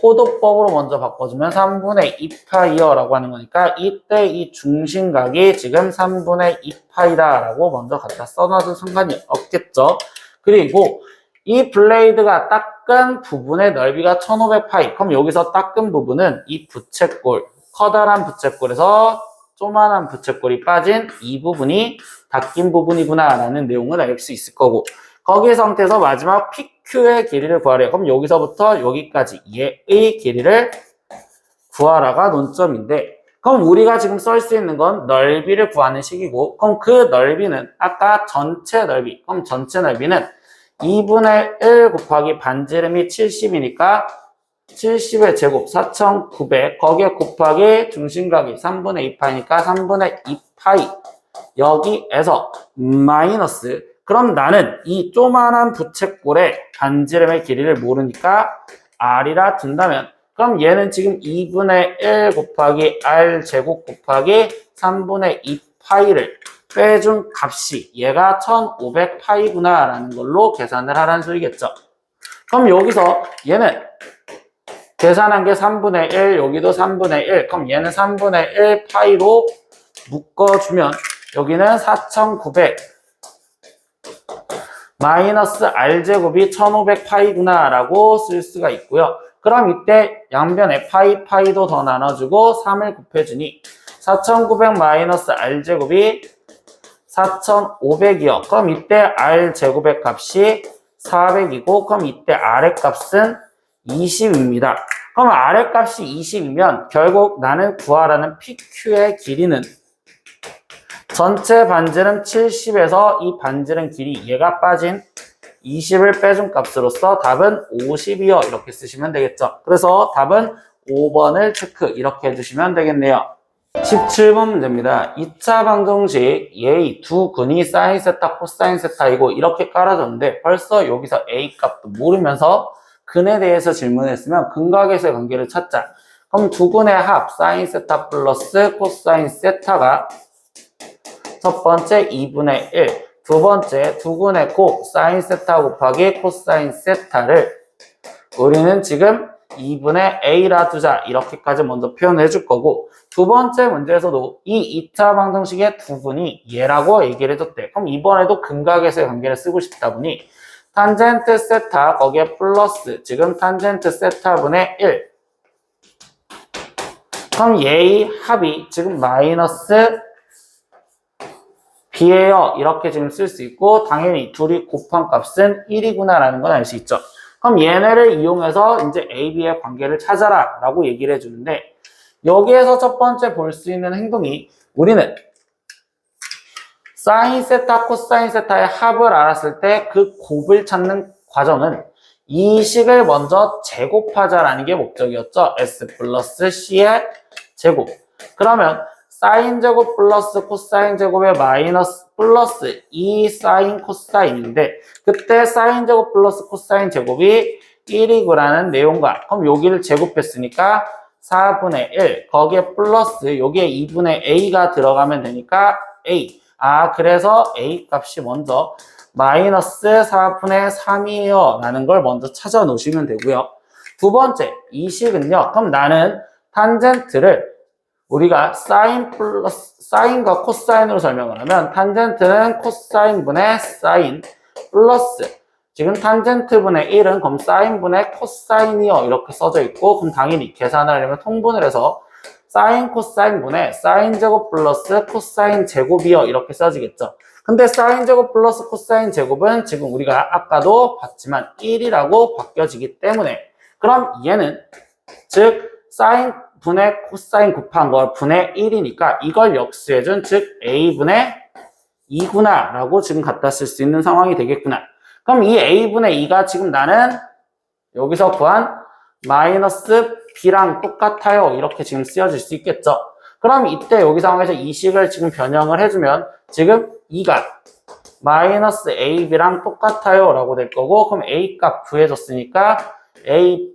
호도법으로 먼저 바꿔주면 3분의 2파이어 라고 하는 거니까 이때 이 중심각이 지금 3분의 2파이다 라고 먼저 갖다 써놔도 상관이 없겠죠. 그리고 이 블레이드가 닦은 부분의 넓이가 1500파이. 그럼 여기서 닦은 부분은 이 부채꼴, 커다란 부채꼴에서 조만한 부채꼴이 빠진 이 부분이 닦인 부분이구나 라는 내용을 알 수 있을 거고 거기 상태에서 마지막 PQ의 길이를 구하래요. 그럼 여기서부터 여기까지 얘의 길이를 구하라가 논점인데 그럼 우리가 지금 쓸 수 있는 건 넓이를 구하는 식이고 그럼 그 넓이는 아까 전체 넓이 그럼 전체 넓이는 2분의 1 곱하기 반지름이 70이니까 70의 제곱 4900 거기에 곱하기 중심각이 3분의 2파이니까 3분의 2파이 여기에서 마이너스 그럼 나는 이 조만한 부채꼴의 반지름의 길이를 모르니까 R이라 둔다면 그럼 얘는 지금 2분의 1 곱하기 R 제곱 곱하기 3분의 2파이를 빼준 값이 얘가 1500파이구나 라는 걸로 계산을 하라는 소리겠죠. 그럼 여기서 얘는 계산한 게 3분의 1 여기도 3분의 1 그럼 얘는 3분의 1 파이로 묶어주면 여기는 4900 마이너스 R제곱이 1500파이구나 라고 쓸 수가 있고요. 그럼 이때 양변에 파이도 더 나눠주고 3을 곱해주니 4900 마이너스 R제곱이 4500이요. 그럼 이때 R제곱의 값이 400이고 그럼 이때 R의 값은 20입니다. 그럼 R의 값이 20이면 결국 나는 구하라는 PQ의 길이는 전체 반지름 70에서 이 반지름 길이 얘가 빠진 20을 빼준 값으로서 답은 50이요. 이렇게 쓰시면 되겠죠. 그래서 답은 5번을 체크 이렇게 해주시면 되겠네요. 17번 문제입니다. 2차 방정식 A 두 근이 사인 세타 코사인 세타이고 이렇게 깔아줬는데 벌써 여기서 A 값도 모르면서 근에 대해서 질문했으면 근각에서의 관계를 찾자. 그럼 두 근의 합 사인 세타 플러스 코사인 세타가 첫 번째 2분의 1, 두 번째 두 근의 곱 사인 세타 곱하기 코사인 세타를 우리는 지금 2분의 A라 두자 이렇게까지 먼저 표현해 줄 거고 두 번째 문제에서도 이 2차 방정식의 두 근이 얘라고 얘기를 해줬대. 그럼 이번에도 근각에서의 관계를 쓰고 싶다 보니 탄젠트 세타 거기에 플러스 지금 탄젠트 세타분의 1 그럼 얘의 합이 지금 마이너스 B예요. 이렇게 지금 쓸 수 있고 당연히 둘이 곱한 값은 1이구나 라는 건 알 수 있죠. 그럼 얘네를 이용해서 이제 A, B의 관계를 찾아라 라고 얘기를 해주는데 여기에서 첫 번째 볼 수 있는 행동이 우리는 사인 세타, 코사인 세타의 합을 알았을 때 그 곱을 찾는 과정은 이 식을 먼저 제곱하자라는 게 목적이었죠. S 플러스 C의 제곱. 그러면 사인 제곱 플러스 코사인 제곱의 마이너스 플러스 2 사인 코사인인데 그때 사인 제곱 플러스 코사인 제곱이 1이구라는 내용과 그럼 여기를 제곱했으니까 4분의 1 거기에 플러스 여기에 2분의 A가 들어가면 되니까 A 그래서 A 값이 먼저 마이너스 4분의 3이에요 라는 걸 먼저 찾아 놓으시면 되고요. 두 번째 이 식은요 그럼 나는 탄젠트를 우리가 사인 플러스 사인과 코사인으로 설명을 하면 탄젠트는 코사인분의 사인 플러스 지금 탄젠트분의 1은 그럼 사인분의 코사인이요 이렇게 써져 있고 그럼 당연히 계산을 하려면 통분을 해서 사인 코사인분의 사인 제곱 플러스 코사인 제곱이요 이렇게 써지겠죠. 근데 사인 제곱 플러스 코사인 제곱은 지금 우리가 아까도 봤지만 1이라고 바뀌어지기 때문에 그럼 얘는 즉 사인 분의 코사인 곱한 걸 분의 1이니까 이걸 역수해준 즉 A분의 2구나 라고 지금 갖다 쓸 수 있는 상황이 되겠구나. 그럼 이 A분의 2가 지금 나는 여기서 구한 마이너스 B랑 똑같아요 이렇게 지금 쓰여질 수 있겠죠. 그럼 이때 여기 상황에서 이 식을 지금 변형을 해주면 지금 2가 마이너스 AB랑 똑같아요 라고 될 거고 그럼 A 값 구해줬으니까 A,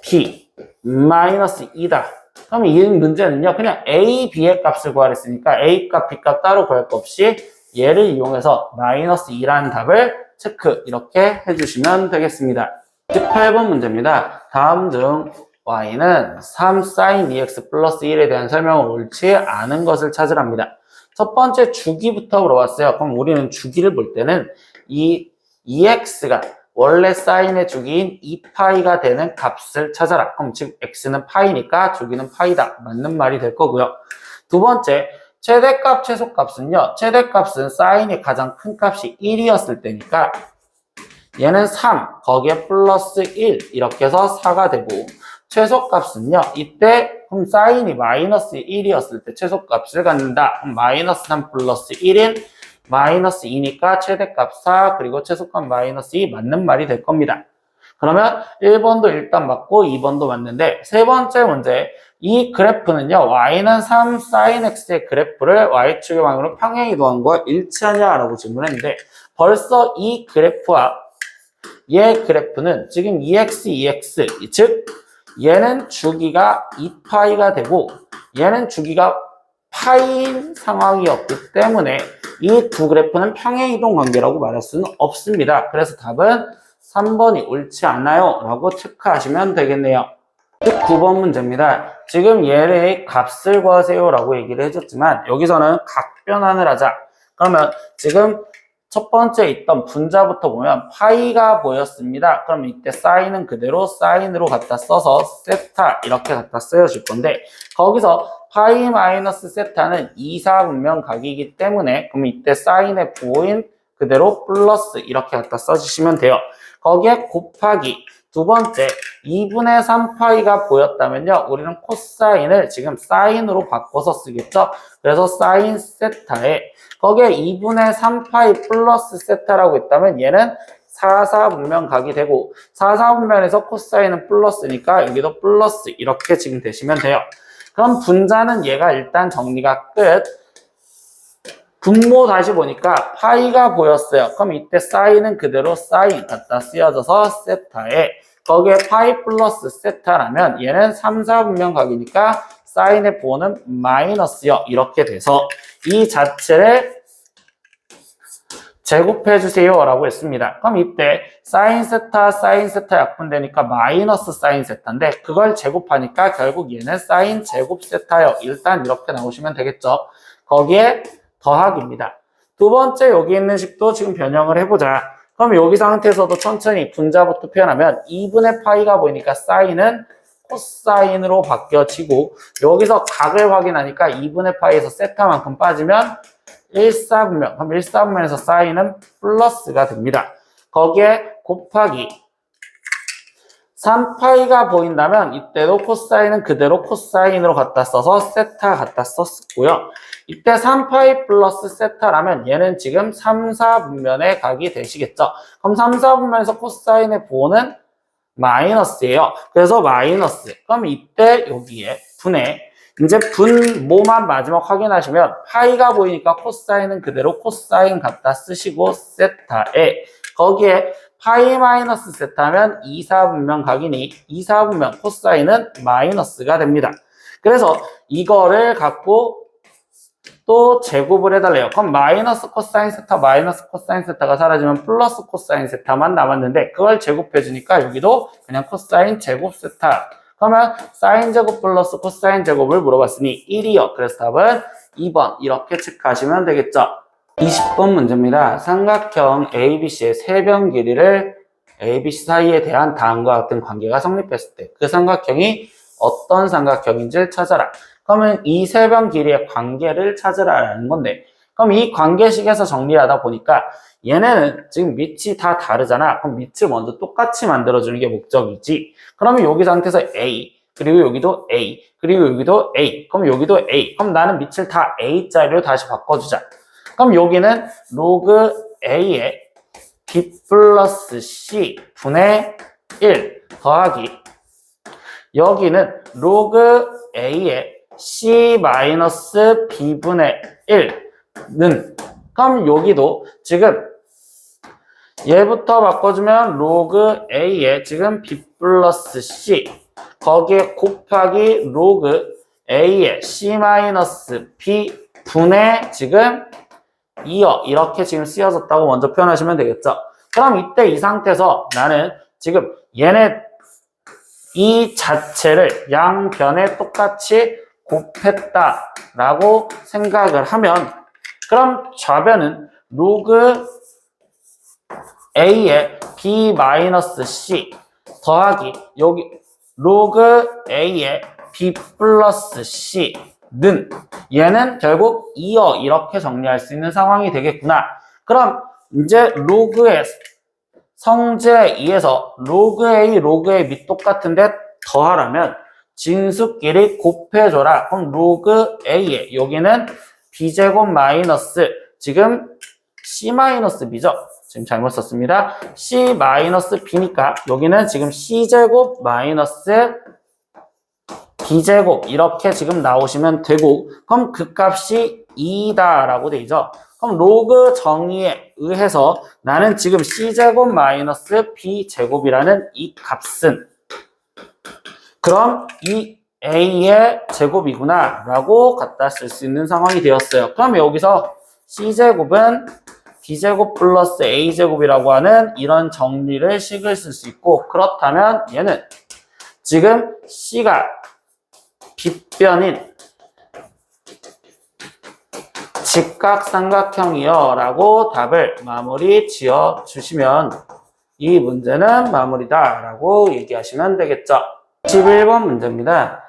B 마이너스 2다. 그럼 이 문제는요, 그냥 A, B의 값을 구하랬으니까 A 값, B 값 따로 구할 거 없이 얘를 이용해서 마이너스 2라는 답을 체크, 이렇게 해주시면 되겠습니다. 18번 문제입니다. 다음 중 y는 3 sin 2x 플러스 1에 대한 설명을 옳지 않은 것을 찾으랍니다. 첫 번째 주기부터 물어봤어요. 그럼 우리는 주기를 볼 때는 이 2x가 원래 사인의 주기인 2파이가 되는 값을 찾아라. 그럼 즉 x는 파이니까 주기는 파이다. 맞는 말이 될 거고요. 두 번째, 최대값, 최소값은요. 최대값은 사인이 가장 큰 값이 1이었을 때니까 얘는 3, 거기에 플러스 1 이렇게 해서 4가 되고, 최소값은요. 이때 그럼 사인이 마이너스 1이었을 때 최소값을 갖는다. 그럼 마이너스 3 플러스 1인 마이너스 2니까 최대값 4 그리고 최소값 마이너스 2 맞는 말이 될 겁니다. 그러면 1번도 일단 맞고 2번도 맞는데 세 번째 문제, 이 그래프는요. y는 3 sin x의 그래프를 y축의 방향으로 평행 이동한 거와 일치하냐라고 질문했는데 벌써 이 그래프와 얘 그래프는 지금 2x, 2x 즉 얘는 주기가 2파이가 되고 얘는 주기가 파인 상황이었기 때문에 이 두 그래프는 평행이동 관계라고 말할 수는 없습니다. 그래서 답은 3번이 옳지 않아요 라고 체크하시면 되겠네요. 9번 문제입니다. 지금 얘의 값을 구하세요 라고 얘기를 해줬지만 여기서는 각변환을 하자. 그러면 지금 첫 번째 있던 분자부터 보면 파이가 보였습니다. 그럼 이때 사인은 그대로 사인으로 갖다 써서 세타 이렇게 갖다 쓰여질 건데 거기서 파이 마이너스 세타는 2, 4분면 각이기 때문에 그럼 이때 사인의 부호인 그대로 플러스 이렇게 갖다 써주시면 돼요. 거기에 곱하기 두 번째 2분의 3파이가 보였다면요. 우리는 코사인을 지금 사인으로 바꿔서 쓰겠죠. 그래서 사인 세타에 거기에 2분의 3파이 플러스 세타라고 했다면 얘는 4, 4분면 각이 되고 4, 4분면에서 코사인은 플러스니까 여기도 플러스 이렇게 지금 되시면 돼요. 그럼 분자는 얘가 일단 정리가 끝. 분모 다시 보니까 파이가 보였어요. 그럼 이때 사인은 그대로 사인 갖다 쓰여져서 세타에 거기에 파이 플러스 세타라면 얘는 3, 4분면 각이니까 사인의 부호는 마이너스요. 이렇게 돼서 이 자체를 제곱해 주세요 라고 했습니다. 그럼 이때 사인 세타 약분되니까 마이너스 사인 세타인데 그걸 제곱하니까 결국 얘는 사인 제곱 세타요. 일단 이렇게 나오시면 되겠죠. 거기에 더하기입니다. 두 번째 여기 있는 식도 지금 변형을 해보자. 그럼 여기 상태에서도 천천히 분자부터 표현하면 2분의 파이가 보이니까 사인은 코사인으로 바뀌어지고 여기서 각을 확인하니까 2분의 파이에서 세타만큼 빠지면 1,4분면, 그럼 1,4분면에서 사인은 플러스가 됩니다. 거기에 곱하기 3파이가 보인다면 이때도 코사인은 그대로 코사인으로 갖다 써서 세타 갖다 썼고요. 이때 3파이 플러스 세타라면 얘는 지금 3, 4분면의 각이 되시겠죠. 그럼 3, 4분면에서 코사인의 부호는 마이너스예요. 그래서 마이너스. 그럼 이때 여기에 분의 이제 분모만 마지막 확인하시면 파이가 보이니까 코사인은 그대로 코사인 갖다 쓰시고 세타에 거기에 파이 마이너스 세타면 2, 4분면 각이니 2, 4분면 코사인은 마이너스가 됩니다. 그래서 이거를 갖고 또 제곱을 해달래요. 그럼 마이너스 코사인 세타 마이너스 코사인 세타가 사라지면 플러스 코사인 세타만 남았는데 그걸 제곱해주니까 여기도 그냥 코사인 제곱 세타. 그러면 사인 제곱 플러스 코사인 제곱을 물어봤으니 1이요. 그래서 답은 2번 이렇게 체크하시면 되겠죠. 20번 문제입니다. 삼각형 ABC의 세변 길이를 ABC 사이에 대한 다음과 같은 관계가 성립했을 때 그 삼각형이 어떤 삼각형인지를 찾아라. 그러면 이 세변 길이의 관계를 찾으라는 건데 그럼 이 관계식에서 정리하다 보니까 얘네는 지금 밑이 다 다르잖아. 그럼 밑을 먼저 똑같이 만들어주는 게 목적이지. 그러면 여기 상태에서 A, 그리고 여기도 A, 그리고 여기도 A, 그럼 여기도 A. 그럼 나는 밑을 다 A짜리로 다시 바꿔주자. 그럼 여기는 로그 A의 B 플러스 C 분의 1 더하기 여기는 로그 A의 C 마이너스 B분의 1는 그럼 여기도 지금 얘부터 바꿔주면 로그 A에 지금 B 플러스 C 거기에 곱하기 로그 A의 C-B 분의 지금 2여 이렇게 지금 쓰여졌다고 먼저 표현하시면 되겠죠. 그럼 이때 이 상태에서 나는 지금 얘네 이 자체를 양변에 똑같이 곱했다라고 생각을 하면 그럼 좌변은 로그 A의 B-C 더하기 여기 로그 A의 B 플러스 C는 얘는 결국 2여 이렇게 정리할 수 있는 상황이 되겠구나. 그럼 이제 로그의 성질에 의해서 로그 A, 로그 A 밑 똑같은데 더하라면 진수끼리 곱해줘라. 그럼 로그 A에 여기는 B제곱 마이너스 지금 C-B죠. 지금 잘못 썼습니다. C-B니까 여기는 지금 C제곱 마이너스 B제곱 이렇게 지금 나오시면 되고 그럼 그 값이 2다라고 되죠. 그럼 로그 정의에 의해서 나는 지금 C제곱 마이너스 B제곱이라는 이 값은 그럼 이 A의 제곱이구나 라고 갖다 쓸 수 있는 상황이 되었어요. 그럼 여기서 C제곱은 B제곱 플러스 A제곱이라고 하는 이런 정리를 식을 쓸 수 있고 그렇다면 얘는 지금 C가 빗변인 직각삼각형이요 라고 답을 마무리 지어 주시면 이 문제는 마무리다 라고 얘기하시면 되겠죠. 11번 문제입니다.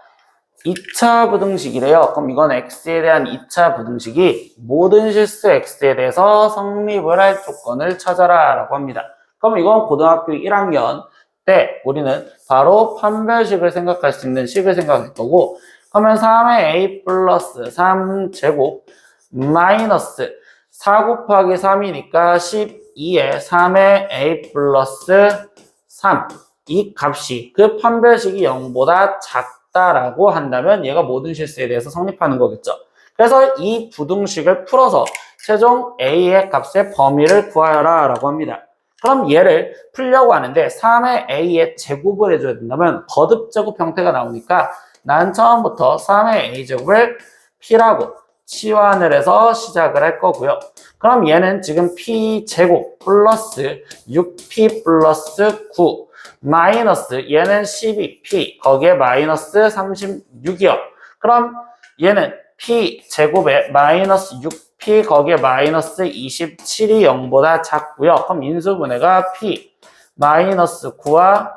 2차 부등식이래요. 그럼 이건 x에 대한 2차 부등식이 모든 실수 x에 대해서 성립을 할 조건을 찾아라 라고 합니다. 그럼 이건 고등학교 1학년 때 우리는 바로 판별식을 생각할 수 있는 식을 생각할 거고 그러면 3의 a 플러스 3제곱 마이너스 4 곱하기 3이니까 12에 3의 a 플러스 3 이 값이 그 판별식이 0보다 작다라고 한다면 얘가 모든 실수에 대해서 성립하는 거겠죠. 그래서 이 부등식을 풀어서 최종 a의 값의 범위를 구하여라 라고 합니다. 그럼 얘를 풀려고 하는데 3의 a의 제곱을 해줘야 된다면 거듭제곱 형태가 나오니까 난 처음부터 3의 a제곱을 p라고 치환을 해서 시작을 할 거고요. 그럼 얘는 지금 p제곱 플러스 6p 플러스 9 마이너스 얘는 12p 거기에 마이너스 36이요. 그럼 얘는 p제곱에 마이너스 6p 거기에 마이너스 27이 0보다 작고요. 그럼 인수분해가 p 마이너스 9와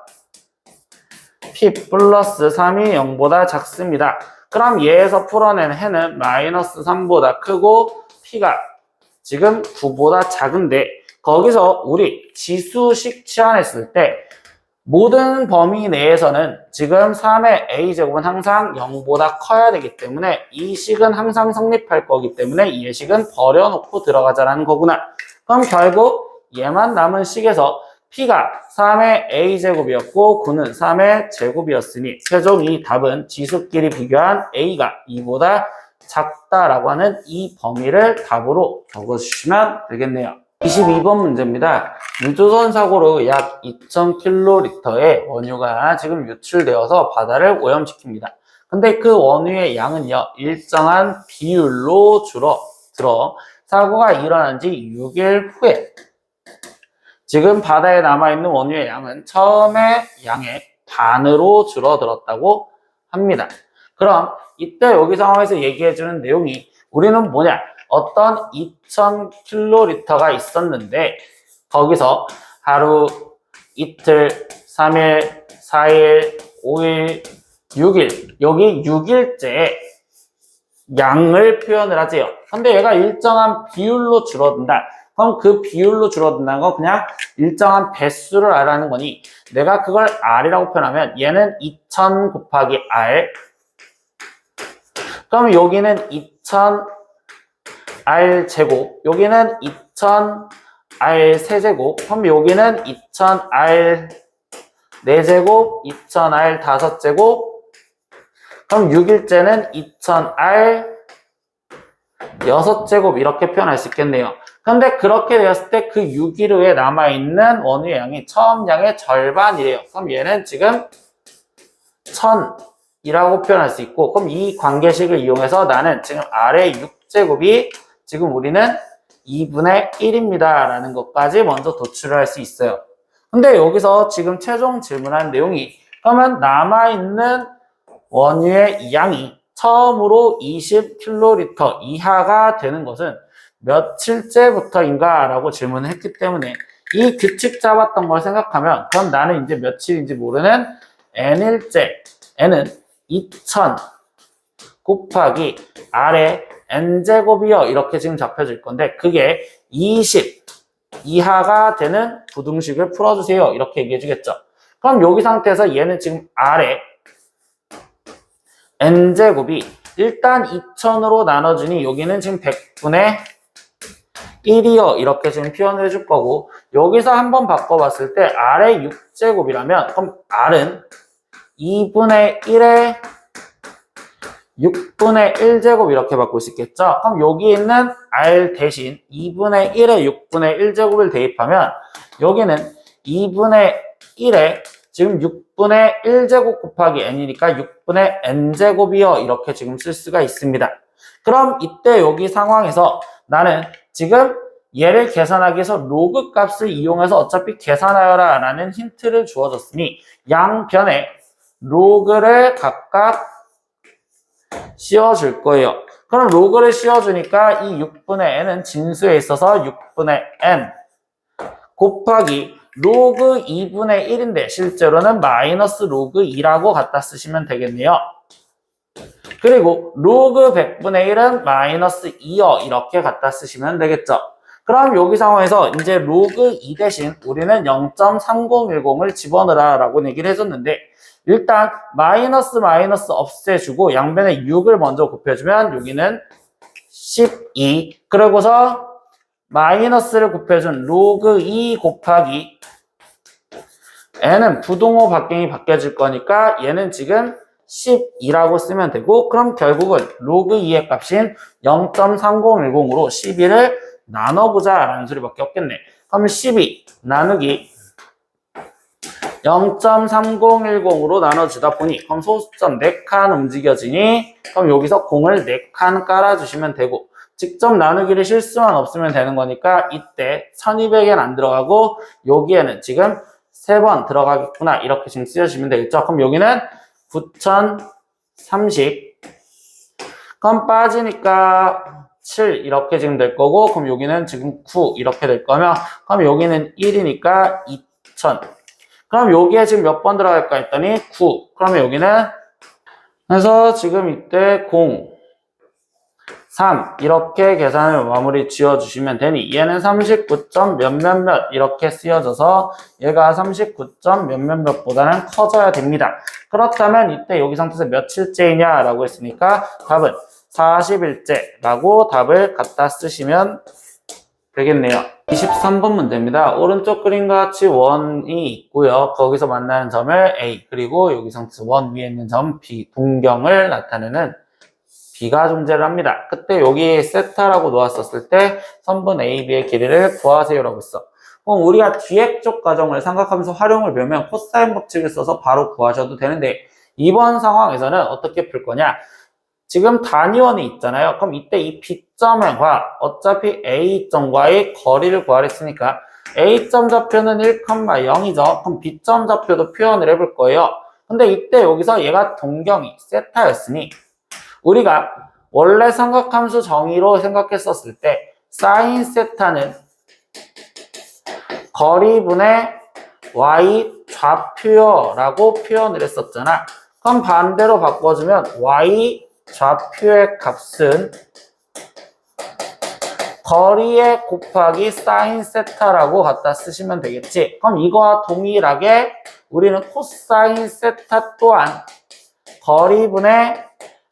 p 플러스 3이 0보다 작습니다. 그럼 얘에서 풀어낸 해는 마이너스 3보다 크고 p가 지금 9보다 작은데 거기서 우리 지수식 치환했을 때 모든 범위 내에서는 지금 3의 a제곱은 항상 0보다 커야 되기 때문에 이 식은 항상 성립할 거기 때문에 이 예식은 버려놓고 들어가자라는 거구나. 그럼 결국 얘만 남은 식에서 p가 3의 a제곱이었고 9는 3의 제곱이었으니 최종 이 답은 지수끼리 비교한 a가 2보다 작다라고 하는 이 범위를 답으로 적어주시면 되겠네요. 22번 문제입니다. 유조선 사고로 약 2,000kl의 원유가 지금 유출되어서 바다를 오염시킵니다. 근데 그 원유의 양은요, 일정한 비율로 줄어들어 사고가 일어난 지 6일 후에 지금 바다에 남아있는 원유의 양은 처음의 양의 반으로 줄어들었다고 합니다. 그럼 이때 여기 상황에서 얘기해주는 내용이 우리는 뭐냐? 어떤 2,000kl가 있었는데 거기서 하루, 이틀, 3일, 4일, 5일, 6일 여기 6일째 양을 표현을 하지요. 근데 얘가 일정한 비율로 줄어든다. 그럼 그 비율로 줄어든다는 건 그냥 일정한 배수를 알아는 거니 내가 그걸 R이라고 표현하면 얘는 2000 곱하기 R 그럼 여기는 2000 R 제곱 여기는 2000 R 세제곱 그럼 여기는 2000 R 4제곱 2000 R 5제곱 그럼 6일째는 2000 R 6제곱 이렇게 표현할 수 있겠네요. 근데 그렇게 되었을 때 그 6일 후에 남아있는 원유의 양이 처음 양의 절반이래요. 그럼 얘는 지금 1000이라고 표현할 수 있고, 그럼 이 관계식을 이용해서 나는 지금 아래 6제곱이 지금 우리는 2분의 1입니다 라는 것까지 먼저 도출을 할 수 있어요. 근데 여기서 지금 최종 질문한 내용이, 그러면 남아있는 원유의 양이 처음으로 20kl 이하가 되는 것은 며칠째부터인가 라고 질문을 했기 때문에 이 규칙 잡았던 걸 생각하면, 그럼 나는 이제 며칠인지 모르는 n일째, n은 2000 곱하기 아래 n제곱이요 이렇게 지금 잡혀질 건데, 그게 20 이하가 되는 부등식을 풀어주세요 이렇게 얘기해 주겠죠. 그럼 여기 상태에서 얘는 지금 아래 n제곱이 일단 2000으로 나눠주니 여기는 지금 100분의 1이요 이렇게 지금 표현을 해줄 거고, 여기서 한번 바꿔봤을 때 아래 6제곱이라면 그럼 r은 2분의 1에 6분의 1제곱 이렇게 바꿀 수 있겠죠. 그럼 여기 있는 r 대신 2분의 1에 6분의 1제곱을 대입하면 여기는 2분의 1에 지금 6분의 1제곱 곱하기 n이니까 6분의 n제곱이요 이렇게 지금 쓸 수가 있습니다. 그럼 이때 여기 상황에서 나는 지금 얘를 계산하기 위해서 로그 값을 이용해서 어차피 계산하여라 라는 힌트를 주어졌으니 양변에 로그를 각각 씌워줄 거예요. 그럼 로그를 씌워주니까 이 6분의 n은 진수에 있어서 6분의 n 곱하기 로그 2분의 1인데 실제로는 마이너스 로그 2라고 갖다 쓰시면 되겠네요. 그리고 로그 100분의 1은 마이너스 2요 이렇게 갖다 쓰시면 되겠죠. 그럼 여기 상황에서 이제 로그 2 대신 우리는 0.3010을 집어넣으라 라고 얘기를 해줬는데, 일단 마이너스 없애주고 양변에 6을 먼저 곱해주면 여기는 12, 그리고서 마이너스를 곱해준 로그 2 곱하기 n은 부동호 박경이 바뀌어질 거니까 얘는 지금 12라고 쓰면 되고, 그럼 결국은 로그 2의 값인 0.3010으로 12를 나눠보자 라는 소리밖에 없겠네. 그럼 12 나누기 0.3010으로 나눠주다 보니 그럼 소수점 4칸 움직여지니, 그럼 여기서 공을 4칸 깔아주시면 되고, 직접 나누기를 실수만 없으면 되는 거니까 이때 1200엔 안 들어가고 여기에는 지금 3번 들어가겠구나 이렇게 지금 쓰여주시면 되겠죠. 그럼 여기는 9030, 그럼 빠지니까 7 이렇게 지금 될 거고, 그럼 여기는 지금 9 이렇게 될 거면, 그럼 여기는 1이니까 2000, 그럼 여기에 지금 몇 번 들어갈까 했더니 9, 그러면 여기는, 그래서 지금 이때 0 3 이렇게 계산을 마무리 지어주시면 되니 얘는 39점 몇몇몇 이렇게 쓰여져서 얘가 39점 몇몇몇보다는 커져야 됩니다. 그렇다면 이때 여기 상태에서 며칠째이냐 라고 했으니까 답은 40일째라고 답을 갖다 쓰시면 되겠네요. 23번 문제입니다. 오른쪽 그림과 같이 원이 있고요. 거기서 만나는 점을 A, 그리고 여기 상태에서 원 위에 있는 점 B, 동경을 나타내는 B가 존재를 합니다. 그때 여기 세타라고 놓았었을 때 선분 A, B의 길이를 구하세요라고 했어. 그럼 우리가 뒤에 쪽 과정을 생각하면서 활용을 배우면 코사인 법칙을 써서 바로 구하셔도 되는데, 이번 상황에서는 어떻게 풀 거냐? 지금 단위원이 있잖아요. 그럼 이때 이 B점과 어차피 A점과의 거리를 구하랬으니까 A점 좌표는 1,0이죠. 그럼 B점 좌표도 표현을 해볼 거예요. 근데 이때 여기서 얘가 동경이 세타였으니 우리가 원래 삼각함수 정의로 생각했었을 때 사인 세타는 거리분의 y 좌표요 라고 표현을 했었잖아. 그럼 반대로 바꿔주면 y 좌표의 값은 거리에 곱하기 사인 세타라고 갖다 쓰시면 되겠지. 그럼 이거와 동일하게 우리는 코사인 세타 또한 거리분의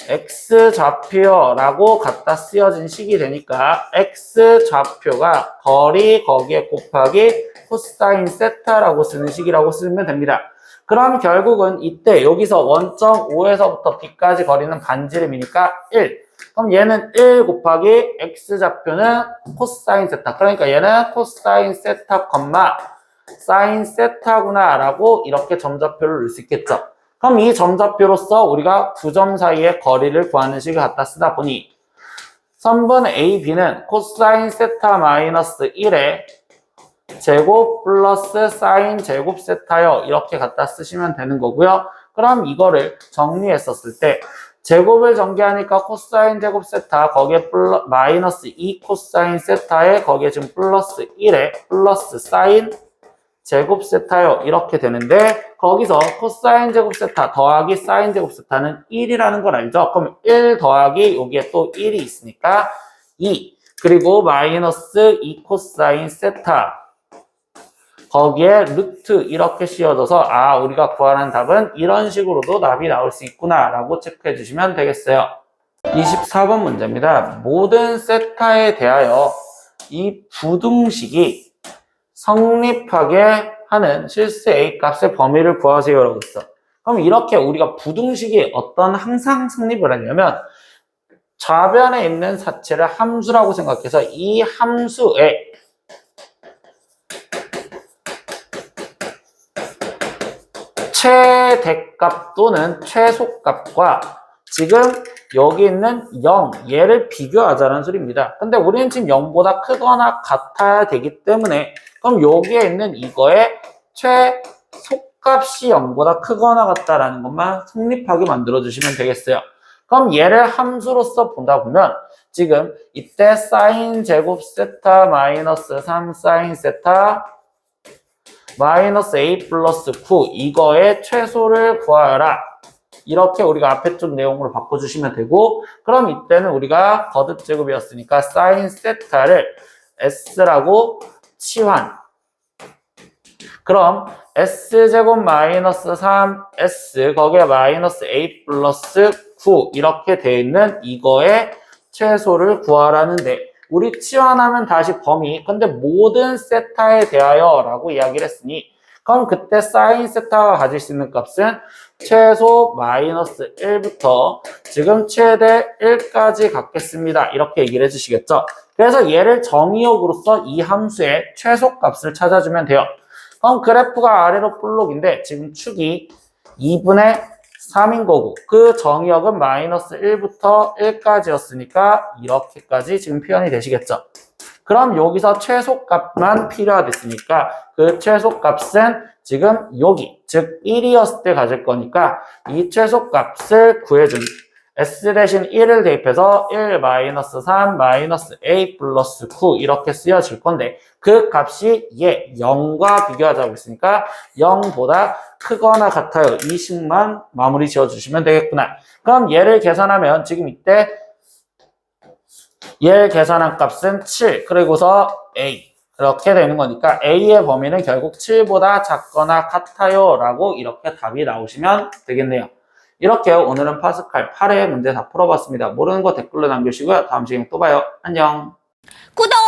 x 좌표라고 갖다 쓰여진 식이 되니까 x 좌표가 거리 거기에 곱하기 코사인 세타라고 쓰는 식이라고 쓰면 됩니다. 그럼 결국은 이때 여기서 1.5에서부터 b까지 거리는 반지름이니까 1. 그럼 얘는 1 곱하기 x 좌표는 코사인 세타. 그러니까 얘는 코사인 세타, 사인 세타구나 라고 이렇게 점좌표를 넣을 수 있겠죠. 그럼 이 점좌표로서 우리가 9점 사이의 거리를 구하는 식을 갖다 쓰다 보니 3번 A, B는 코사인 세타 마이너스 1의 제곱 플러스 사인 제곱 세타요. 이렇게 갖다 쓰시면 되는 거고요. 그럼 이거를 정리했었을 때 제곱을 전개하니까 코사인 제곱 세타 거기에 마이너스 2 코사인 세타에 거기에 지금 플러스 1에 플러스 사인 제곱 세타요. 이렇게 되는데 거기서 코사인 제곱 세타 더하기 사인 제곱 세타는 1이라는 걸 알죠? 그럼 1 더하기 여기에 또 1이 있으니까 2 그리고 마이너스 2 코사인 세타 거기에 루트 이렇게 씌워져서 아 우리가 구하는 답은 이런 식으로도 답이 나올 수 있구나 라고 체크해 주시면 되겠어요. 24번 문제입니다. 모든 세타에 대하여 이 부등식이 성립하게 하는 실수 A 값의 범위를 구하세요 라고 했어. 그럼 이렇게 우리가 부등식이 어떤 항상 성립을 하냐면 좌변에 있는 사체를 함수라고 생각해서 이 함수에 최대값 또는 최소값과 지금 여기 있는 0 얘를 비교하자는 소리입니다. 근데 우리는 지금 0보다 크거나 같아야 되기 때문에 그럼 여기에 있는 이거의 최소값이 0보다 크거나 같다라는 것만 성립하게 만들어 주시면 되겠어요. 그럼 얘를 함수로서 보다 보면 지금 이때 사인 제곱 세타 마이너스 3 사인 세타 마이너스 A 플러스 9 이거의 최소를 구하여라. 이렇게 우리가 앞에 쪽 내용으로 바꿔주시면 되고 그럼 이때는 우리가 거듭 제곱이었으니까 사인 세타를 S라고 치환 그럼 S제곱 마이너스 3S 거기에 마이너스 A 플러스 9 이렇게 돼 있는 이거의 최소를 구하라는데 우리 치환하면 다시 범위 근데 모든 세타에 대하여 라고 이야기를 했으니 그럼 그때 사인 세타가 가질 수 있는 값은 최소 마이너스 1부터 지금 최대 1까지 갖겠습니다. 이렇게 얘기를 해주시겠죠. 그래서 얘를 정의역으로서 이 함수의 최소값을 찾아주면 돼요. 그럼 그래프가 아래로 볼록인데 지금 축이 2분의 3인 거고 그 정의역은 마이너스 1부터 1까지였으니까 이렇게까지 지금 표현이 되시겠죠. 그럼 여기서 최소값만 필요하겠으니까 그 최소값은 지금 여기 즉 1이었을 때 가질 거니까 이 최소값을 구해준 S 대신 1을 대입해서 1 마이너스 3 마이너스 A 플러스 9 이렇게 쓰여질 건데 그 값이 얘 0과 비교하자고 했으니까 0보다 크거나 같아요. 이 식만 마무리 지어주시면 되겠구나. 그럼 얘를 계산하면 지금 이때 얘를 계산한 값은 7 그리고서 A 이렇게 되는 거니까 A의 범위는 결국 7보다 작거나 같아요 라고 이렇게 답이 나오시면 되겠네요. 이렇게 오늘은 파스칼 8회 문제 다 풀어봤습니다. 모르는 거 댓글로 남겨주시고요. 다음 시간에 또 봐요. 안녕. 구독!